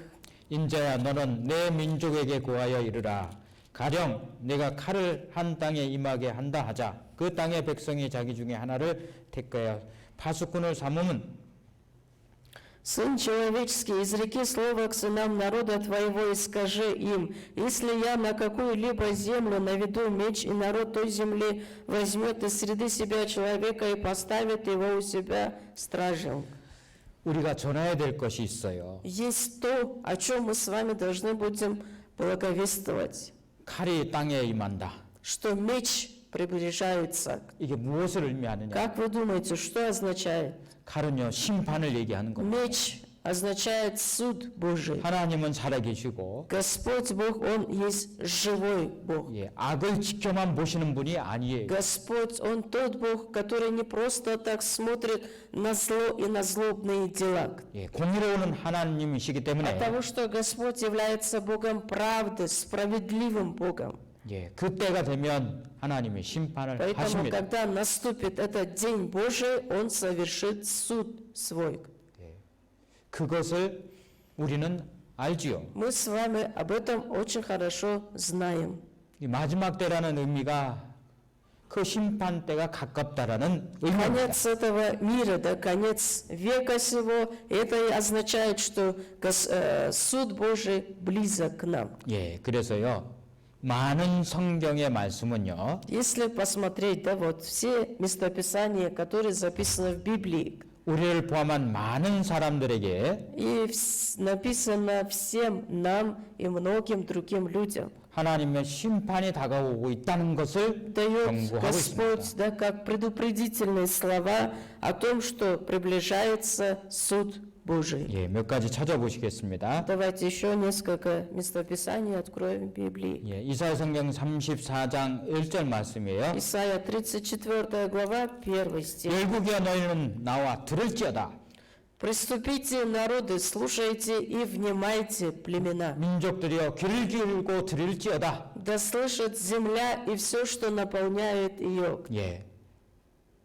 인자야 너는 내 민족에게 고하여 이르라 가령 내가 칼을 한 땅에 임하게 한다 하자 그 땅의 백성이 자기 중에 하나를 택하여 파수꾼을 삼으면 Сын человеческий, изреки слово к сынам народа твоего и скажи им, если я на какую-либо землю наведу меч, и народ той земли возьмет из среды себя человека и поставит его у себя стражем. 우리가 전해야 될 것이 있어요. Есть то, о чем мы с вами должны будем благовествовать, 칼이 땅에 임한다. что меч приближается. 이게 무엇을 의미하느냐? Как вы думаете, что означает? 칼은요 심판을 얘기하는 겁니다. Меч означает суд Божий. 하나님은 살아계시고 Господь Бог, Он есть живой Бог. 예, 악을 지켜만 보시는 분이 아니에요. Господь, Он тот Бог, который не просто так смотрит на зло и на злобные дела. 예, 공의로운 하나님이시기 От 때문에 того, что Господь является Богом правды, справедливым Богом. 예, 그때가 되면 하나님이 심판을 Поэтому, 하십니다. когда наступит этот день Божий, Он совершит суд свой. 그것을 우리는 알지요. Мы с вами об этом очень хорошо знаем. 이 마지막 때라는 의미가 그 심판 때가 가깝다라는 의미입니다. Конец этого мира, да, конец века сего, это и означает, что суд Божий близок к нам. 예, 그래서요. 많은 성경의 말씀은요. Если посмотреть, да, вот все местописания, которые записаны в Библии, 우리를 포함한 많은 사람들에게 и написано всем нам и многим другим людям, 하나님의 심판이 다가오고 있다는 것을 дает 경고하고 Господь, 있습니다. да, как предупредительные слова о том, что приближается суд Божий. 예, 몇 가지 찾아보시겠습니다. Давайте еще несколько местописаний откроем в Библии. 예, 이사야 성경 34장 1절 말씀이에요. Исайя 34 глава, 1 стих. 열국이여 너희는 나와 들을지어다. «Приступите, народы, слушайте и внимайте, племена. 민족들이여 귀를 기울고 들을지어다. да слышит земля и все, что наполняет ее. 예.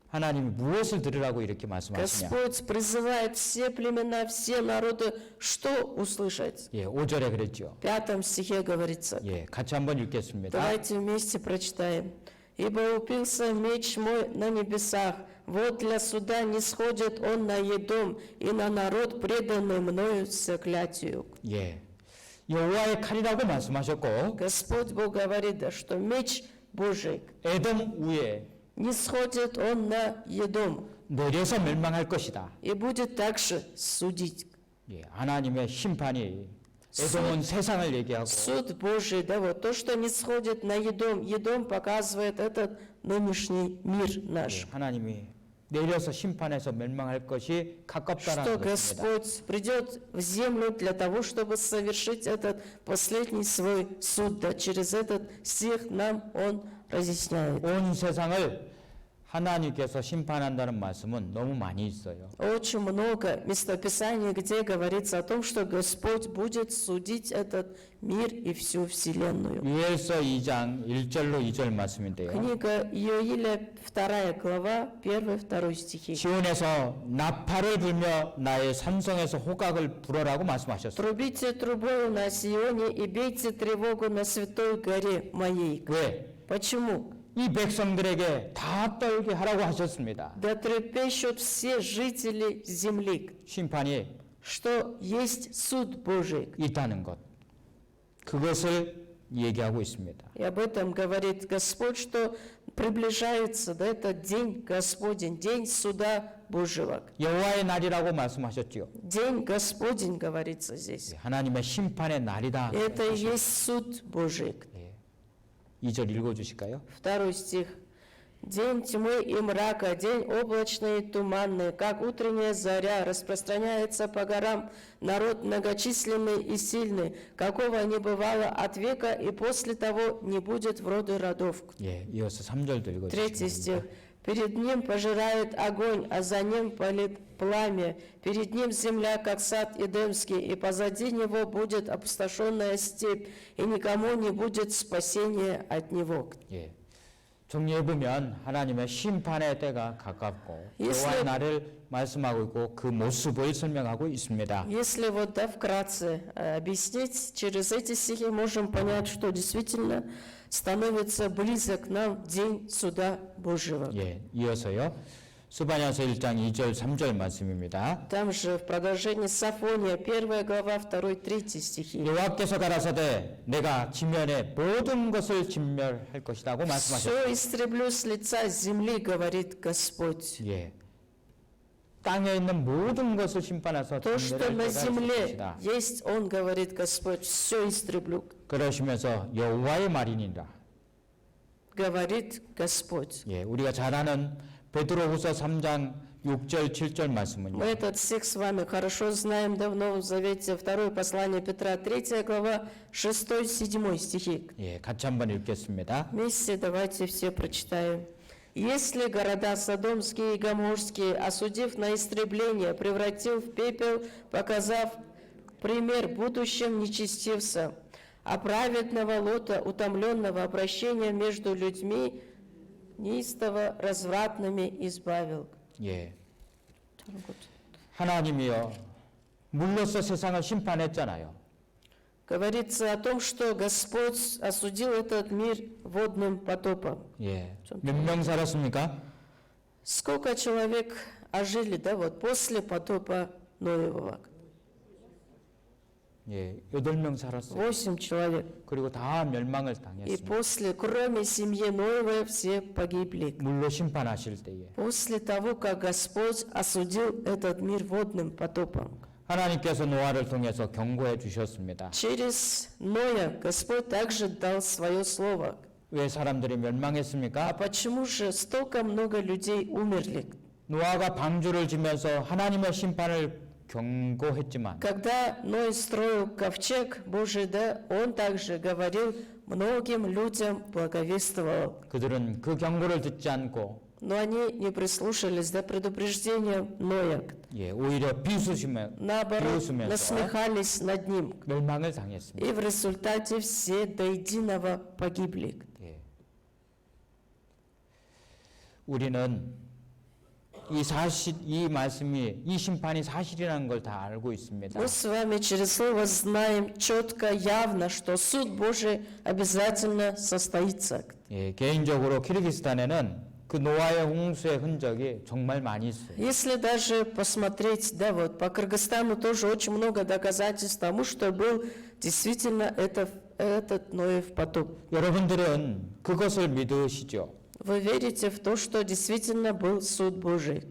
하나님이 무엇을 들으라고 이렇게 말씀하시냐? Господь призывает все племена, все народы, что услышать? 예, 5절에 그랬죠. В 5 стихе говорится. 예, 같이 한번 읽겠습니다. Давайте вместе прочитаем. «Ибо упился меч мой на небесах, вот для суда не сходит он на Едом, и на народ, преданный мною заклятию». 예. 여호와의 칼이라고 말씀하셨고 Господь Бог говорит, да, что меч Божий, 에돔 위에 не сходит он на Едом, 내려서 멸망할 것이다. и будет также судить. 예, 하나님의 심판이 에돔은 세상을 얘기하고 Суд Божий, да, вот то, что не сходит на Едом. Едом показывает этот нынешний мир 예, наш. 하나님이 내려서 심판해서 멸망할 것이 Что 가깝다라는 것입니다. Господь придет в землю для того, чтобы совершить этот последний свой суд. Да, через этот стих нам Он разъясняет. 온 세상을 하나님께서 심판한다는 말씀은 너무 많이 있어요. Очень много местописаний, где говорится о том, что Господь будет судить этот мир и всю вселенную. 유엘서 2장 1절로 2절 말씀인데요. Книга Иоиля, 2 глава, 1-2 стихи. 시온에서 나팔을 불며 나의 산성에서 호각을 불어라고 말씀하셨어요. «Трубите трубою на Сионе и бейте тревогу на святой горе моей». 왜? Почему? 이 백성들에게 다 떨게 하라고 하셨습니다. «Да трепещут все жители земли», 심판이 что есть суд Божий. 있다는 것. 그것을 얘기하고 있습니다. И об этом говорит Господь, что приближается, да, этот день Господень, день суда Божьего. 여호와의 날이라고 말씀하셨지요. День Господень говорится здесь. 하나님의 심판의 날이다. И это и есть суд Божий. 2절 읽어주실까요? 2 стих. «День тьмы и мрака, день облачный и туманный, как утренняя заря, распространяется по горам народ многочисленный и сильный, какого не бывало от века, и после того не будет в роды родов». 예, 이어서 3절도 3 읽어주시면 стих. «Перед ним пожирает огонь, а за ним палит пламя. Перед ним земля, как сад Эдемский, и позади него будет опустошенная степь, и никому не будет спасения от него». 예. 정리해보면 하나님의 심판의 때가 가깝고 예수- 여호와의 날을 말씀하고 있고 그 모습을 설명하고 있습니다. Если вот, да, вкратце объяснить, через эти стихи можем понять, что действительно становится близок нам день суда Божьего. 예, 이어서요. 스바냐서 1장 2절 3절 말씀입니다. Там же в продолжении Сафония, 1 глава, 2-3 стихи. 여호와께서 가라사대 내가 지면의 모든 것을 진멸할 것이라고 말씀하셨습니다. «Все истреблю с лица земли, говорит Господь». 예. 땅에 있는 모든 것을 심판해서 То, что 진멸할 на 때가 있을 земле 것이다. есть, Он говорит, Господь, все истреблю, 그러시면서 여호와의 말이니라. говорит Господь. 예, 우리가 잘 아는 베드로후서 3장 6절 7절 말씀은요. Мы этот стих с вами хорошо знаем, да, в Новом Завете, 2 послание Петра, 3 глава, 6-7 стихи. 예, 같이 한번 읽겠습니다. Вместе давайте все прочитаем. «Если города Содомские и Гоморские, осудив на истребление, превратил в пепел, показав пример будущим нечестивца, а праведного Лота, утомленного обращения между людьми, неистово развратными избавил». 예. 하나님이요 물로서 세상을 심판했잖아요. Говорится о том, что Господь осудил этот мир водным потопом. 예. 몇 명 살았습니까? Сколько человек ожили, да, вот после потопа Ноевого? 예. 8명 살았어요. 8 человек. 그리고 다 멸망을 И 당했습니다. после, кроме семьи Ноевой, все погибли. 물로 심판하실 때에 После того, как Господь осудил этот мир водным потопом. 하나님께서 노아를 통해서 경고해 주셨습니다. Через Ноя Господь также дал свое слово. 왜 사람들이 А 멸망했습니까? почему же столько много людей умерли? 노아가 방주를 지면서 하나님의 심판을 경고했지만 Когда Ной строил ковчег Божий, да, он также говорил многим людям, благовествовал. 그들은 그 경고를 듣지 않고 Но они не прислушались до предупреждения Ноя. 예, 오히려 наоборот, 비웃으면서 насмехались над ним. 멸망을 당했습니다. И в результате все до единого погибли. 예. 우리는 이 말씀이 이 심판이 사실이라는 걸 다 알고 있습니다. Мы с вами через Слово знаем четко, явно, что суд Божий обязательно состоится. 예, 개인적으로 키르기스탄에는 그 노아의 홍수의 흔적이 정말 많이 있어요. Если даже посмотреть, да, вот по Кыргызстану тоже очень много доказательств тому, что был действительно этот Ноев потоп. 여러분들은 그것을 믿으시죠? Вы верите в то, что действительно был суд Божий?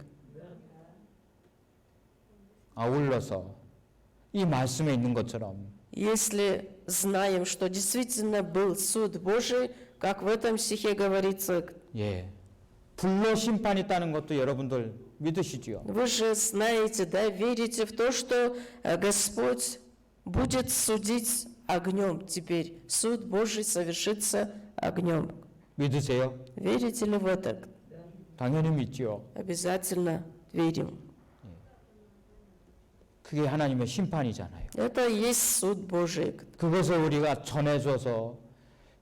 아울러서 이 말씀에 있는 것처럼 Если знаем, что действительно был суд Божий, как в этом стихе говорится, 예, 불로 심판이 있다는 것도 여러분들 믿으시지요? вы же знаете, да, верите в то, что Господь будет судить огнем теперь. Суд Божий совершится огнем. 믿으세요? Верите ли в это? 당연히 믿지요. Обязательно верим. 그게 하나님의 심판이잖아요. Это и есть суд Божий. 그것을 우리가 전해줘서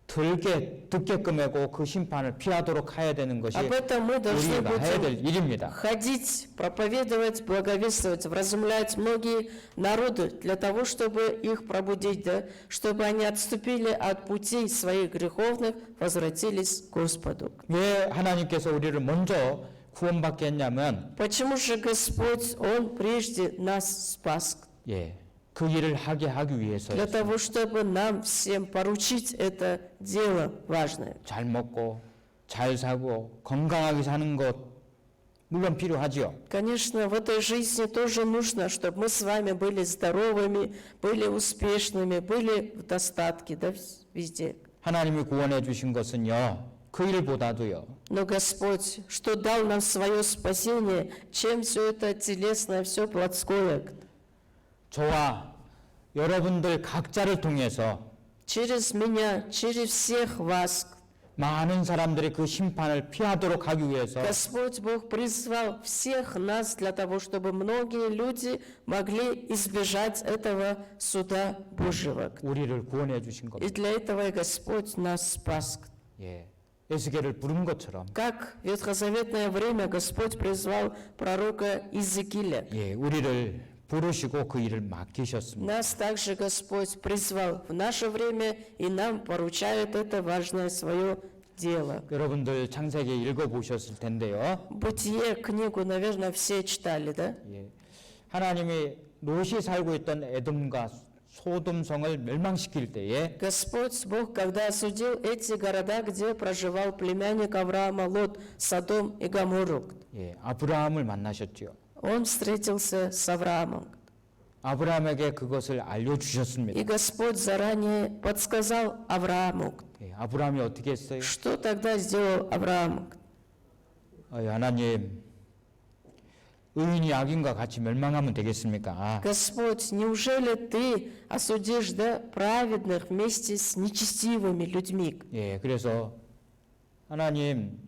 듣게끔 하고 그 심판을 피하도록 해야 되는 것이 Об этом мы должны 우리가 해야 будем 될 일입니다. ходить, проповедовать, благовествовать, вразумлять многие народы для того, чтобы их пробудить, да, чтобы они отступили от путей своих греховных, возвратились к Господу. 왜 하나님께서 우리를 먼저 구원받게 했냐면 Почему же Господь, Он прежде нас спас? 예, 그 일을 하게 하기 Для 위해서요. того, чтобы нам всем поручить это дело важное. 잘 먹고 잘 사고 건강하게 사는 것 물론 필요하지요. Конечно, в этой жизни тоже нужно, чтобы мы с вами были здоровыми, были успешными, были в достатке, да, везде. 하나님이 구원해 주신 것은요. 그 일보다도요. Но Господь, что дал нам свое спасение, чем все это телесное, все плотское? 저와 여러분들 각자를 통해서 Через меня, через всех вас, 많은 사람들이 그 심판을 피하도록 하기 위해서 Господь Бог призвал всех нас для того, чтобы многие люди могли избежать этого суда Божьего. 우리를 구원해 주신 И 겁니다. для этого и Господь нас спас. 예, 에스겔을 부른 것처럼 Как в ветхозаветное время Господь призвал пророка Иезекииля. 예, 우리를 부르시고 그 일을 맡기셨습니다. Нас также Господь призвал в наше время и нам поручает это важное свое дело. 여러분들 창세기 읽어보셨을 텐데요. Бытие книгу, наверное, все читали, да? 예, 하나님이 롯이 살고 있던 에돔과 소돔성을 멸망시킬 때에 Господь Бог, когда осудил эти города, где проживал племянник Авраама, Лот, Содом и Гоморру, 예, 아브라함을 만나셨지요. он встретился с Авраамом. 아브라함에게 그것을 알려주셨습니다. И Господь заранее подсказал Аврааму. 예, 아브라함이 어떻게 했어요? Что тогда сделал Авраам? 하나님, 의인이 악인과 같이 멸망하면 되겠습니까? Господь, неужели ты осудишь, да, праведных вместе с нечестивыми людьми? 예, 그래서 하나님,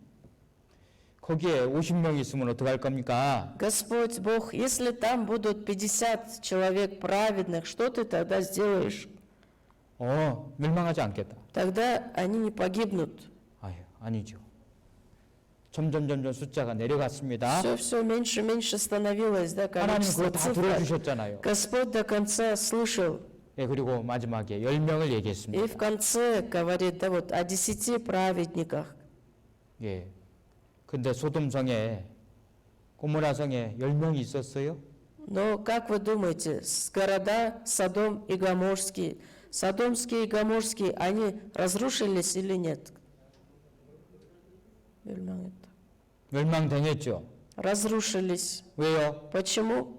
거기에 50명 있으면 어떡할 겁니까? Господь Бог, если там будут 50 человек праведных, что ты тогда сделаешь? 멸망하지 않겠다. Тогда они не погибнут. 아니죠. 점점 숫자가 내려갔습니다. Все меньше и меньше становилось, да, 하나님 количество 그거 다 цифр. 들어주셨잖아요. Господь до конца слышал. 예, 그리고 마지막에 10명을 И 얘기했습니다. в конце говорит, да, вот о 10 праведниках. 예. 근데 소돔성에 고모라성에 10명이 있었어요? Но как вы думаете, города Содом и Гоморский, Содомские и Гоморские, они разрушились или нет? 멸망당했죠. Разрушились. 왜요? Почему?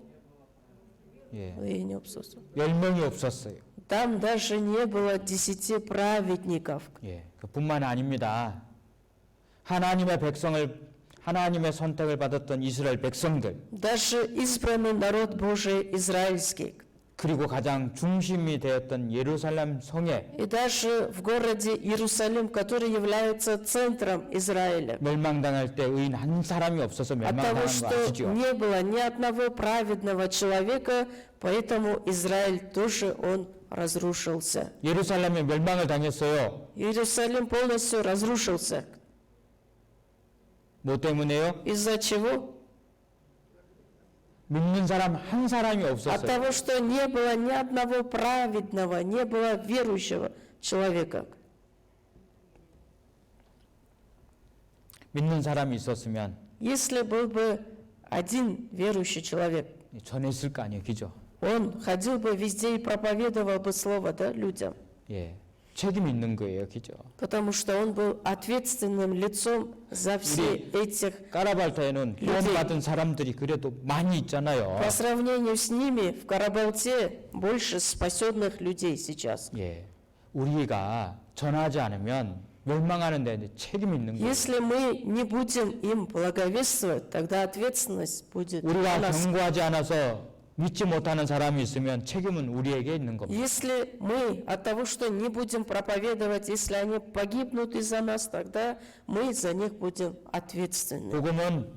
예. Вы не обсуждали. 10명이 없었어요. Там даже не было 10 праведников. 예. 그뿐만 아닙니다. 하나님의 선택을 받았던 이스라엘 백성들, Даже избранный народ Божий израильский. 그리고 가장 중심이 되었던 예루살렘 성에 И даже в городе Иерусалим, который является центром Израиля, 멸망당할 때 의인 한 사람이 없어서 от того, 멸망당한 거 что 아시죠? не было ни одного праведного человека, поэтому Израиль тоже он разрушился. 예루살렘이 멸망을 당했어요. Иерусалим полностью разрушился. 뭐 때문에요? Из-за чего? 믿는 사람 한 사람이 От 없었어요. того, что не было ни одного праведного, не было верующего человека. 믿는 사람이 있었으면 Если был бы один верующий человек, 전했을 거 아니에요, 그죠? он ходил бы везде и проповедовал бы слово, да, людям. 예, 책임 있는 거예요, 그죠? Потому что он был ответственным лицом за все этих. 까라발타에는 구원받은 사람들이 그래도 많이 있잖아요. По сравнению с ними, в Карабалте больше спасенных людей сейчас. 예, 우리가 전하지 않으면 멸망하는 데 책임 있는 거예요. Если мы не будем им благовествовать, тогда ответственность будет на 우리가 нас. 경고하지 않아서 믿지 못하는 사람이 있으면 책임은 우리에게 있는 겁니다. Если мы от того, что не будем проповедовать, если они погибнут из-за нас, тогда мы за них будем ответственны. 복음은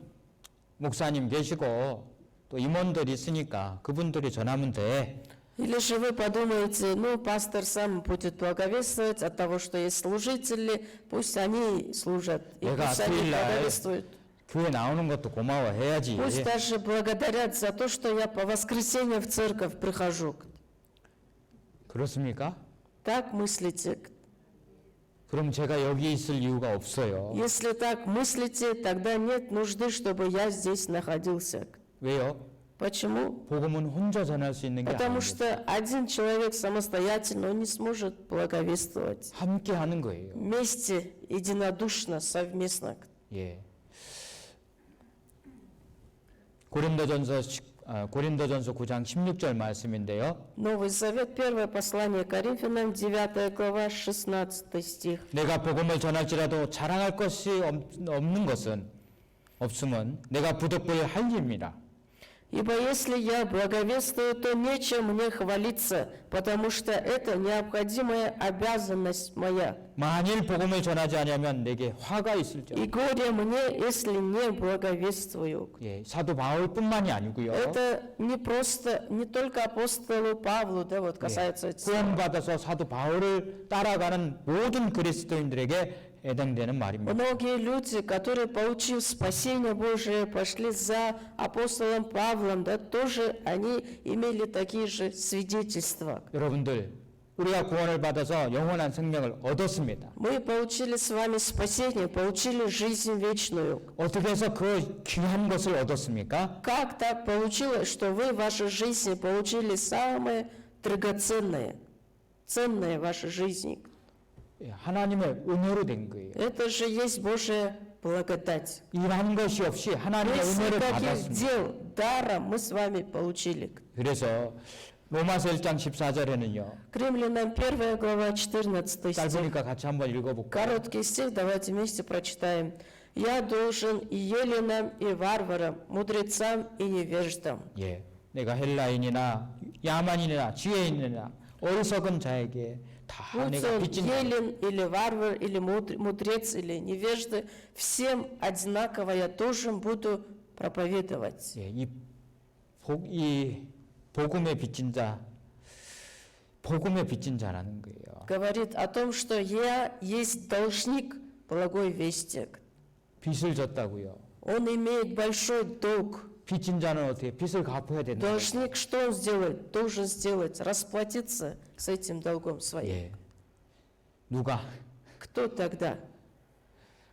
목사님 계시고 또 임원들이 있으니까 그분들이 전하면 돼. Или же вы подумаете, ну, пастор сам будет благовествовать от того, что есть служители, пусть они служат, и 내가 пусть они 토요일 날 благовествуют. 교회 나오는 것도 고마워해야지. Пусть даже благодарят за то, что я по воскресеньям в церковь прихожу. 그렇습니까? Так мыслите? 그럼 제가 여기 있을 이유가 없어요. Если так мыслите, тогда нет нужды, чтобы я здесь находился. 왜요? Почему? 복음은 혼자 전할 수 있는 게 Потому 아니에요. что один человек самостоятельно он не сможет благовествовать. 함께 하는 거예요. Вместе, единодушно, совместно. 예. 고린도전서 9장 16절 말씀인데요. Новый Завет, первое послание Коринфянам, 9 глава, 16 стих. 내가 복음을 전할지라도 자랑할 것이 없는 것은 없음은 내가 부득불 할 일입니다. Ибо если я благовествую, то нечем мне хвалиться, потому что это необходимая обязанность моя. 만일 복음을 전하지 않으면 내게 화가 있을지어다. И горе мне, если не благовествую. 예, 사도 바울뿐만이 아니고요. Это не просто, не только апостолу Павлу, да, вот касается этого. 구원받아서 사도 바울을 따라가는 모든 그리스도인들에게 해당되는 말입니다. Многие люди, которые, получив спасение Божие, пошли за апостолом Павлом, да, тоже они имели такие же свидетельства. 여러분들, 우리가 구원을 받아서 영원한 생명을 얻었습니다. Мы получили с вами спасение, получили жизнь вечную. 어떻게 해서 그 귀한 것을 얻었습니까? Как так получилось, что вы в вашей жизни получили самое драгоценное, ценное в вашей жизни? 예, 하나님의 은혜로 된 거예요. Это же есть Божья благодать. 일한 것이 없이 하나님의 Без 은혜를 никаких 받았습니다. дел, даром мы с вами получили. 그래서 로마서 1장 14절에는요. К Римлянам 1 глава 14 стих. 짧으니까 같이 한번 읽어볼까요? Короткий стих, давайте вместе прочитаем. «Я должен и еленам, и варварам, мудрецам и невеждам». 예, 내가 헬라인이나 야만인이나 지혜인이나 어리석은 자에게 다 Будь 내가 он 빚진 елен, или варвар, или мудрец, или невежда, всем одинаково я должен буду проповедовать. 예, 이 복음의 빚진 자, 복음의 빚진 자라는 거예요. Говорит о том, что я есть должник благой вести. 빚을 졌다고요. Он имеет большой долг. 빚진 자는 어떻게 빚을 갚아야 된다. Должник что он сделает? Должен сделать, расплатиться с этим долгом своим. 예, 누가 Кто тогда?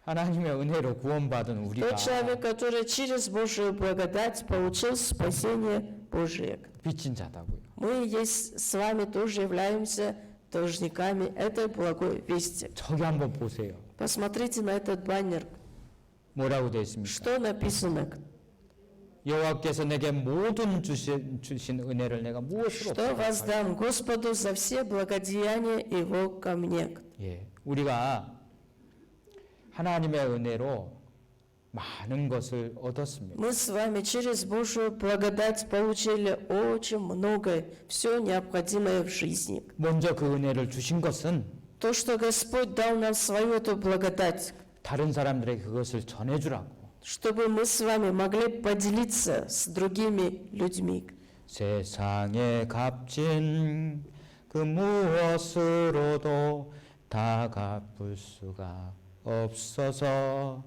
하나님의 은혜로 구원받은 우리가 Тот человек, который через Божию благодать получил спасение Божие. 빚진 자다고요. Мы есть с вами тоже являемся должниками этой благой вести. 저기 한번 보세요. Посмотрите на этот баннер. 뭐라고 되어 있습니까? Что написано? 여호와께서 내게 모든 주신 은혜를 내가 무엇으로 Что воздам Господу за все благодеяния Его ко мне. 예, 우리가 하나님의 은혜로 많은 것을 얻었습니다. Мы с вами через Божию благодать получили очень многое, все необходимое в жизни. 먼저 그 은혜를 주신 것은 То, что Господь дал нам свою эту благодать, 다른 사람들에게 그것을 전해주라고. чтобы мы с вами могли поделиться с другими людьми. 세상에 값진 그 무엇으로도 다 갚을 수가 없어서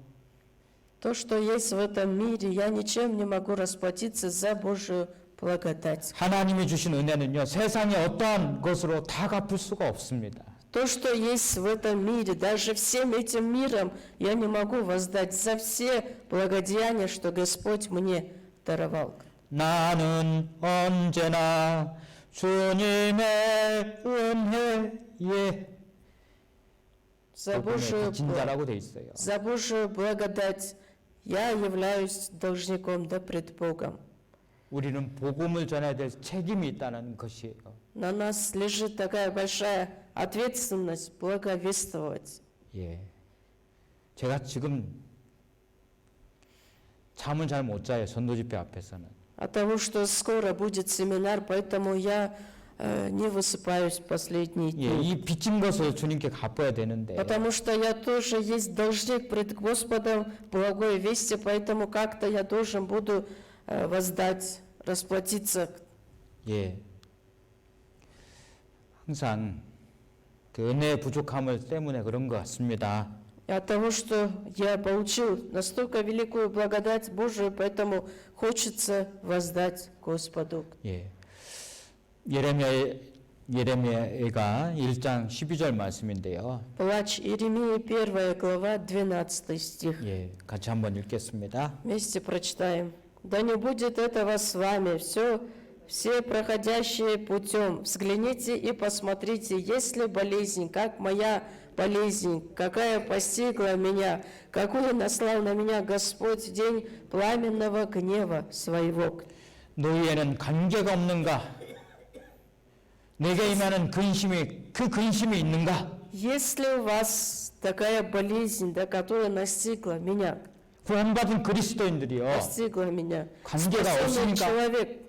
То, что есть в этом мире, я ничем не могу расплатиться за Божию благодать. 하나님이 주신 은혜는요, 세상의 어떠한 것으로 다 갚을 수가 없습니다. То, что есть в этом мире, даже всем этим миром, я не могу воздать за все благодеяния, что Господь мне даровал. 나는 언제나 주님의 은혜에 За Божию, 진 자라고 돼 있어요. за Божию благодать я являюсь должником, да, пред Богом. 우리는 복음을 전해야 될 책임이 있다는 것이에요. На нас лежит такая большая ответственность благовествовать. 예, 제가 지금 잠을 잘 못 자요. 전도 집회 앞에서는. От того, что скоро будет семинар, поэтому я не высыпаюсь в последние 예, дни. 이 빚진 것을 주님께 갚아야 되는데 Потому что я тоже есть должник пред Господом благой вести, поэтому как-то я должен буду воздать, расплатиться. 예, 항상 그 은혜의 부족함을 때문에 그런 것 같습니다. И от того, что я получил настолько великую благодать Божию, поэтому хочется воздать Господу. 예, 예레미야가 1장 12절 말씀인데요. Плач Иеремии, 1 глава, 12 стих. 예, 같이 한번 읽겠습니다. Вместе прочитаем. «Да не будет этого с вами, все проходящие путем. Взгляните и посмотрите, есть ли болезнь, как моя болезнь, какая постигла меня, какую наслал на меня Господь в день пламенного гнева своего». 너희에는 관계가 없는가? 내게 임하는 근심이 그 근심이 있는가? Есть ли у вас такая болезнь, да, которая настигла меня, 구원받은 그리스도인들이요. постигла меня? 관계가 Спасенный 없으니까 человек,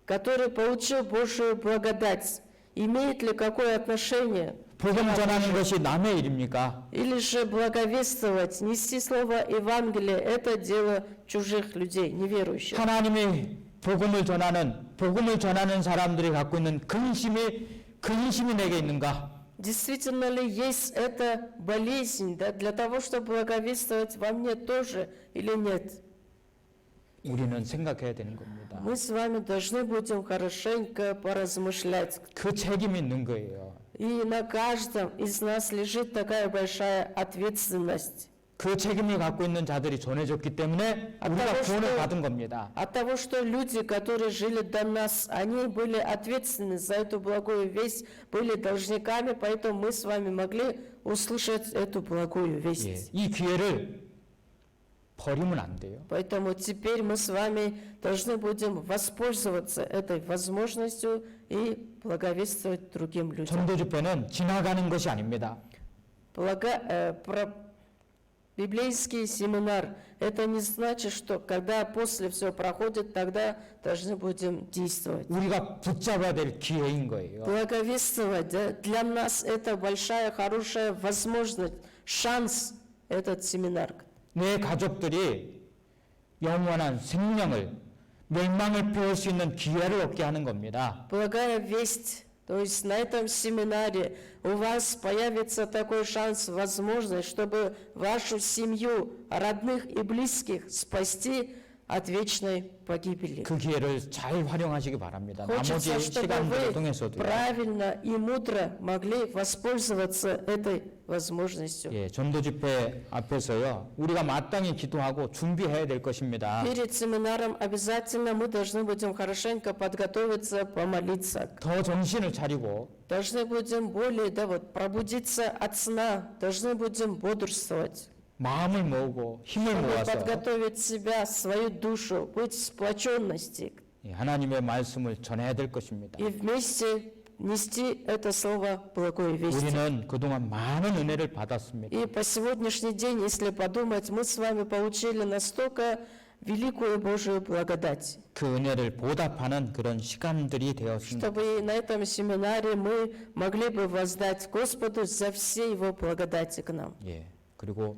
который получил Божию благодать, имеет ли какое отношение? 복음 전하는 것이 남의 일입니까? Или же благовествовать, нести слово Евангелия, это дело чужих людей, неверующих. 하나님이 복음을 전하는 사람들이 갖고 있는 근심이 내게 있는가? Действительно ли есть эта болезнь, да, для того, чтобы благовествовать во мне тоже или нет? 우리는 생각해야 되는 겁니다. Мы с вами должны будем хорошенько поразмышлять. 그 책임이 있는 거예요. И на каждом из нас лежит такая большая ответственность. 그 책임을 갖고 있는 자들이 전해졌기 때문에 우리가 구원을 받은 겁니다. От того, что люди, которые жили до нас, они были ответственны за эту благую весть, были должниками, поэтому мы с вами могли услышать эту благую 예, весть. 이 기회를 버리면 안 돼요. Поэтому теперь мы с вами должны будем воспользоваться этой возможностью и благовествовать другим людям. 전도 집회는 지나가는 것이 아닙니다. Библейский семинар, это не значит, что когда после все проходит, тогда должны будем действовать. 우리가 붙잡아야 될 기회인 거예요. Благовествовать, да, для нас это большая, хорошая возможность, шанс, этот семинар. 내 가족들이 영원한 생명을 멸망을 피할 수 있는 기회를 얻게 하는 겁니다. Благая весть, то есть на этом семинаре у вас появится такой шанс, возможность, чтобы вашу семью, родных и близких спасти от вечной погибели. 그 기회를 잘 활용하시기 바랍니다. 나머지 Хочется, чтобы 시간들을 вы 통해서도. правильно и мудро могли воспользоваться этой возможностью. 예, 전도 집회 앞에서요. 우리가 마땅히 기도하고 준비해야 될 것입니다. Перед семинаром обязательно мы должны будем хорошенько подготовиться, помолиться. 더 정신을 차리고 Должны будем более, да, вот, пробудиться от сна, должны будем бодрствовать. 마음을 모으고 힘을 Чтобы 모아서 подготовить себя, свою душу, быть в сплоченности 예, 하나님의 말씀을 전해야 될 것입니다. и вместе нести это слово благой вести. 우리는 그동안 많은 은혜를 받았습니다. И по сегодняшний день, если подумать, мы с вами получили настолько великую Божию благодать, 그 은혜를 보답하는 그런 시간들이 되었습니다. чтобы на этом семинаре мы могли бы воздать Господу за все Его благодати к нам. 예. 그리고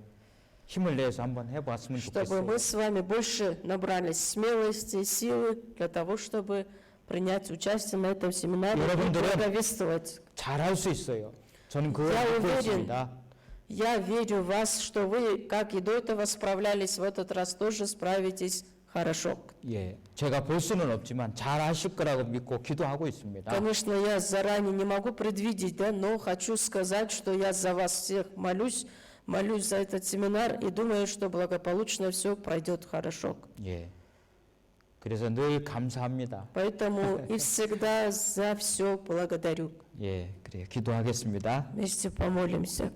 힘을 내서 한번 해보았으면 Чтобы 좋겠어요. мы с вами больше набрались смелости, силы для того, чтобы принять участие на этом семинаре и 여러분들은 благовествовать. 잘할 수 있어요. 저는 그걸 Я 믿고 уверен, 있습니다. Я верю в вас, что вы, как и до этого справлялись, в этот раз тоже справитесь хорошо. 예, 제가 볼 수는 없지만 잘하실 거라고 믿고 기도하고 있습니다. Конечно, я заранее не могу предвидеть, да, но хочу сказать, что я за вас всех молюсь за этот семинар и думаю, что благополучно все пройдет хорошо. 예, 그래서 늘 감사합니다. Поэтому и всегда за все благодарю. 예, 그래요. 기도하겠습니다. Вместе помолимся.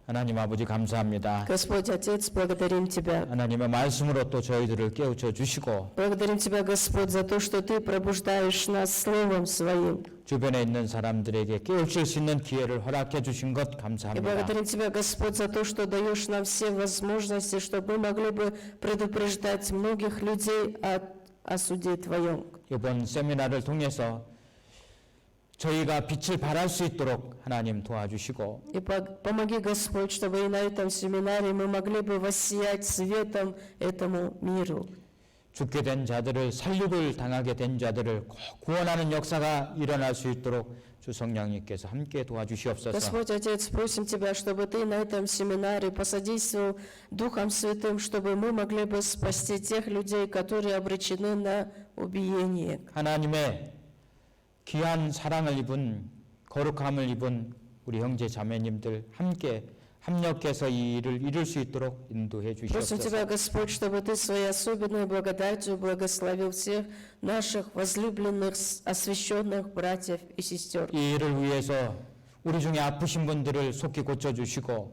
하나님 아버지 감사합니다. Господь Отец, благодарим Тебя. 하나님의 말씀으로 또 저희들을 깨우쳐 주시고 Благодарим Тебя, Господь, за то, что Ты пробуждаешь нас Словом Своим. 주변에 있는 사람들에게 깨우칠 수 있는 기회를 허락해 주신 것 И 감사합니다. благодарим Тебя, Господь, за то, что даешь нам все возможности, чтобы мы могли бы предупреждать многих людей о суде Твоем. 이번 세미나를 통해서 저희가 빛을 발할 수 있도록 하나님 도와주시고 И помоги, Господь, чтобы и на этом семинаре мы могли бы воссиять светом этому миру. 죽게 된 자들을 살육을 당하게 된 자들을 꼭 구원하는 역사가 일어날 수 있도록 주 성령님께서 함께 도와주시옵소서. Господь Отец, просим Тебя, чтобы Ты на этом семинаре посодействовал Духом Святым, чтобы мы могли бы спасти тех людей, которые обречены на убиение. 하나님의 귀한 사랑을 입은 거룩함을 입은 우리 형제 자매님들 함께 합력해서 이 일을 이룰 수 있도록 인도해 Просим 주시옵소서. Тебя, Господь, чтобы Ты своей особенной благодатью благословил всех наших возлюбленных, освященных братьев и сестер. 이 일을 위해서 우리 중에 아프신 분들을 속히 고쳐 주시고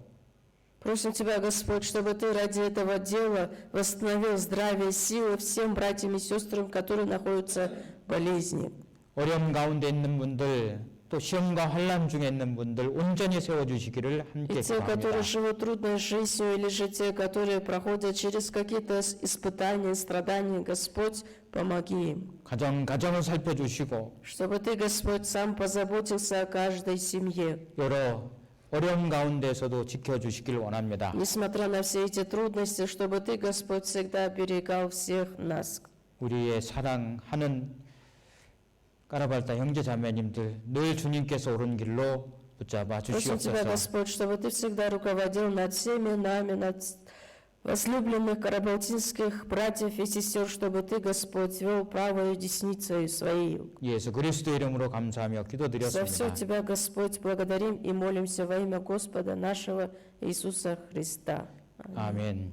Просим Тебя, Господь, чтобы Ты ради этого дела восстановил здравие и силы всем братьям и сестрам, которые находятся в болезни. 어려움 가운데 있는 분들 또 시험과 환난 중에 있는 분들 온전히 세워 주시기를 함께 И те, которые 기도합니다. живут трудной жизнью, или же те, которые проходят через какие-то испытания, страдания, Господь, помоги им. 가정을 살펴주시고 Чтобы Ты, Господь, сам позаботился о каждой семье. 여러 어려움 가운데서도 지켜주시길 원합니다. Несмотря на все эти трудности, чтобы Ты, Господь, всегда оберегал всех нас. 우리의 사랑하는 까라발타 형제 자매님들 늘 주님께서 오른 길로 붙잡아 Просим Тебя, 주시옵소서. Господь, чтобы Ты всегда руководил над всеми нами, над возлюбленных карабалтинских братьев и сестер, чтобы Ты, Господь, вел правую десницей своей. 예수 그리스도 이름으로 감사하며 За все 기도드렸습니다. Тебя, Господь, благодарим и молимся во имя Господа нашего Иисуса Христа. 아멘.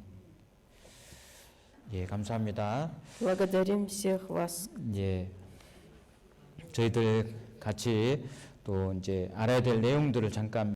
예, 감사합니다. Благодарим всех вас. 예, 저희들 같이 또 이제 알아야 될 내용들을 잠깐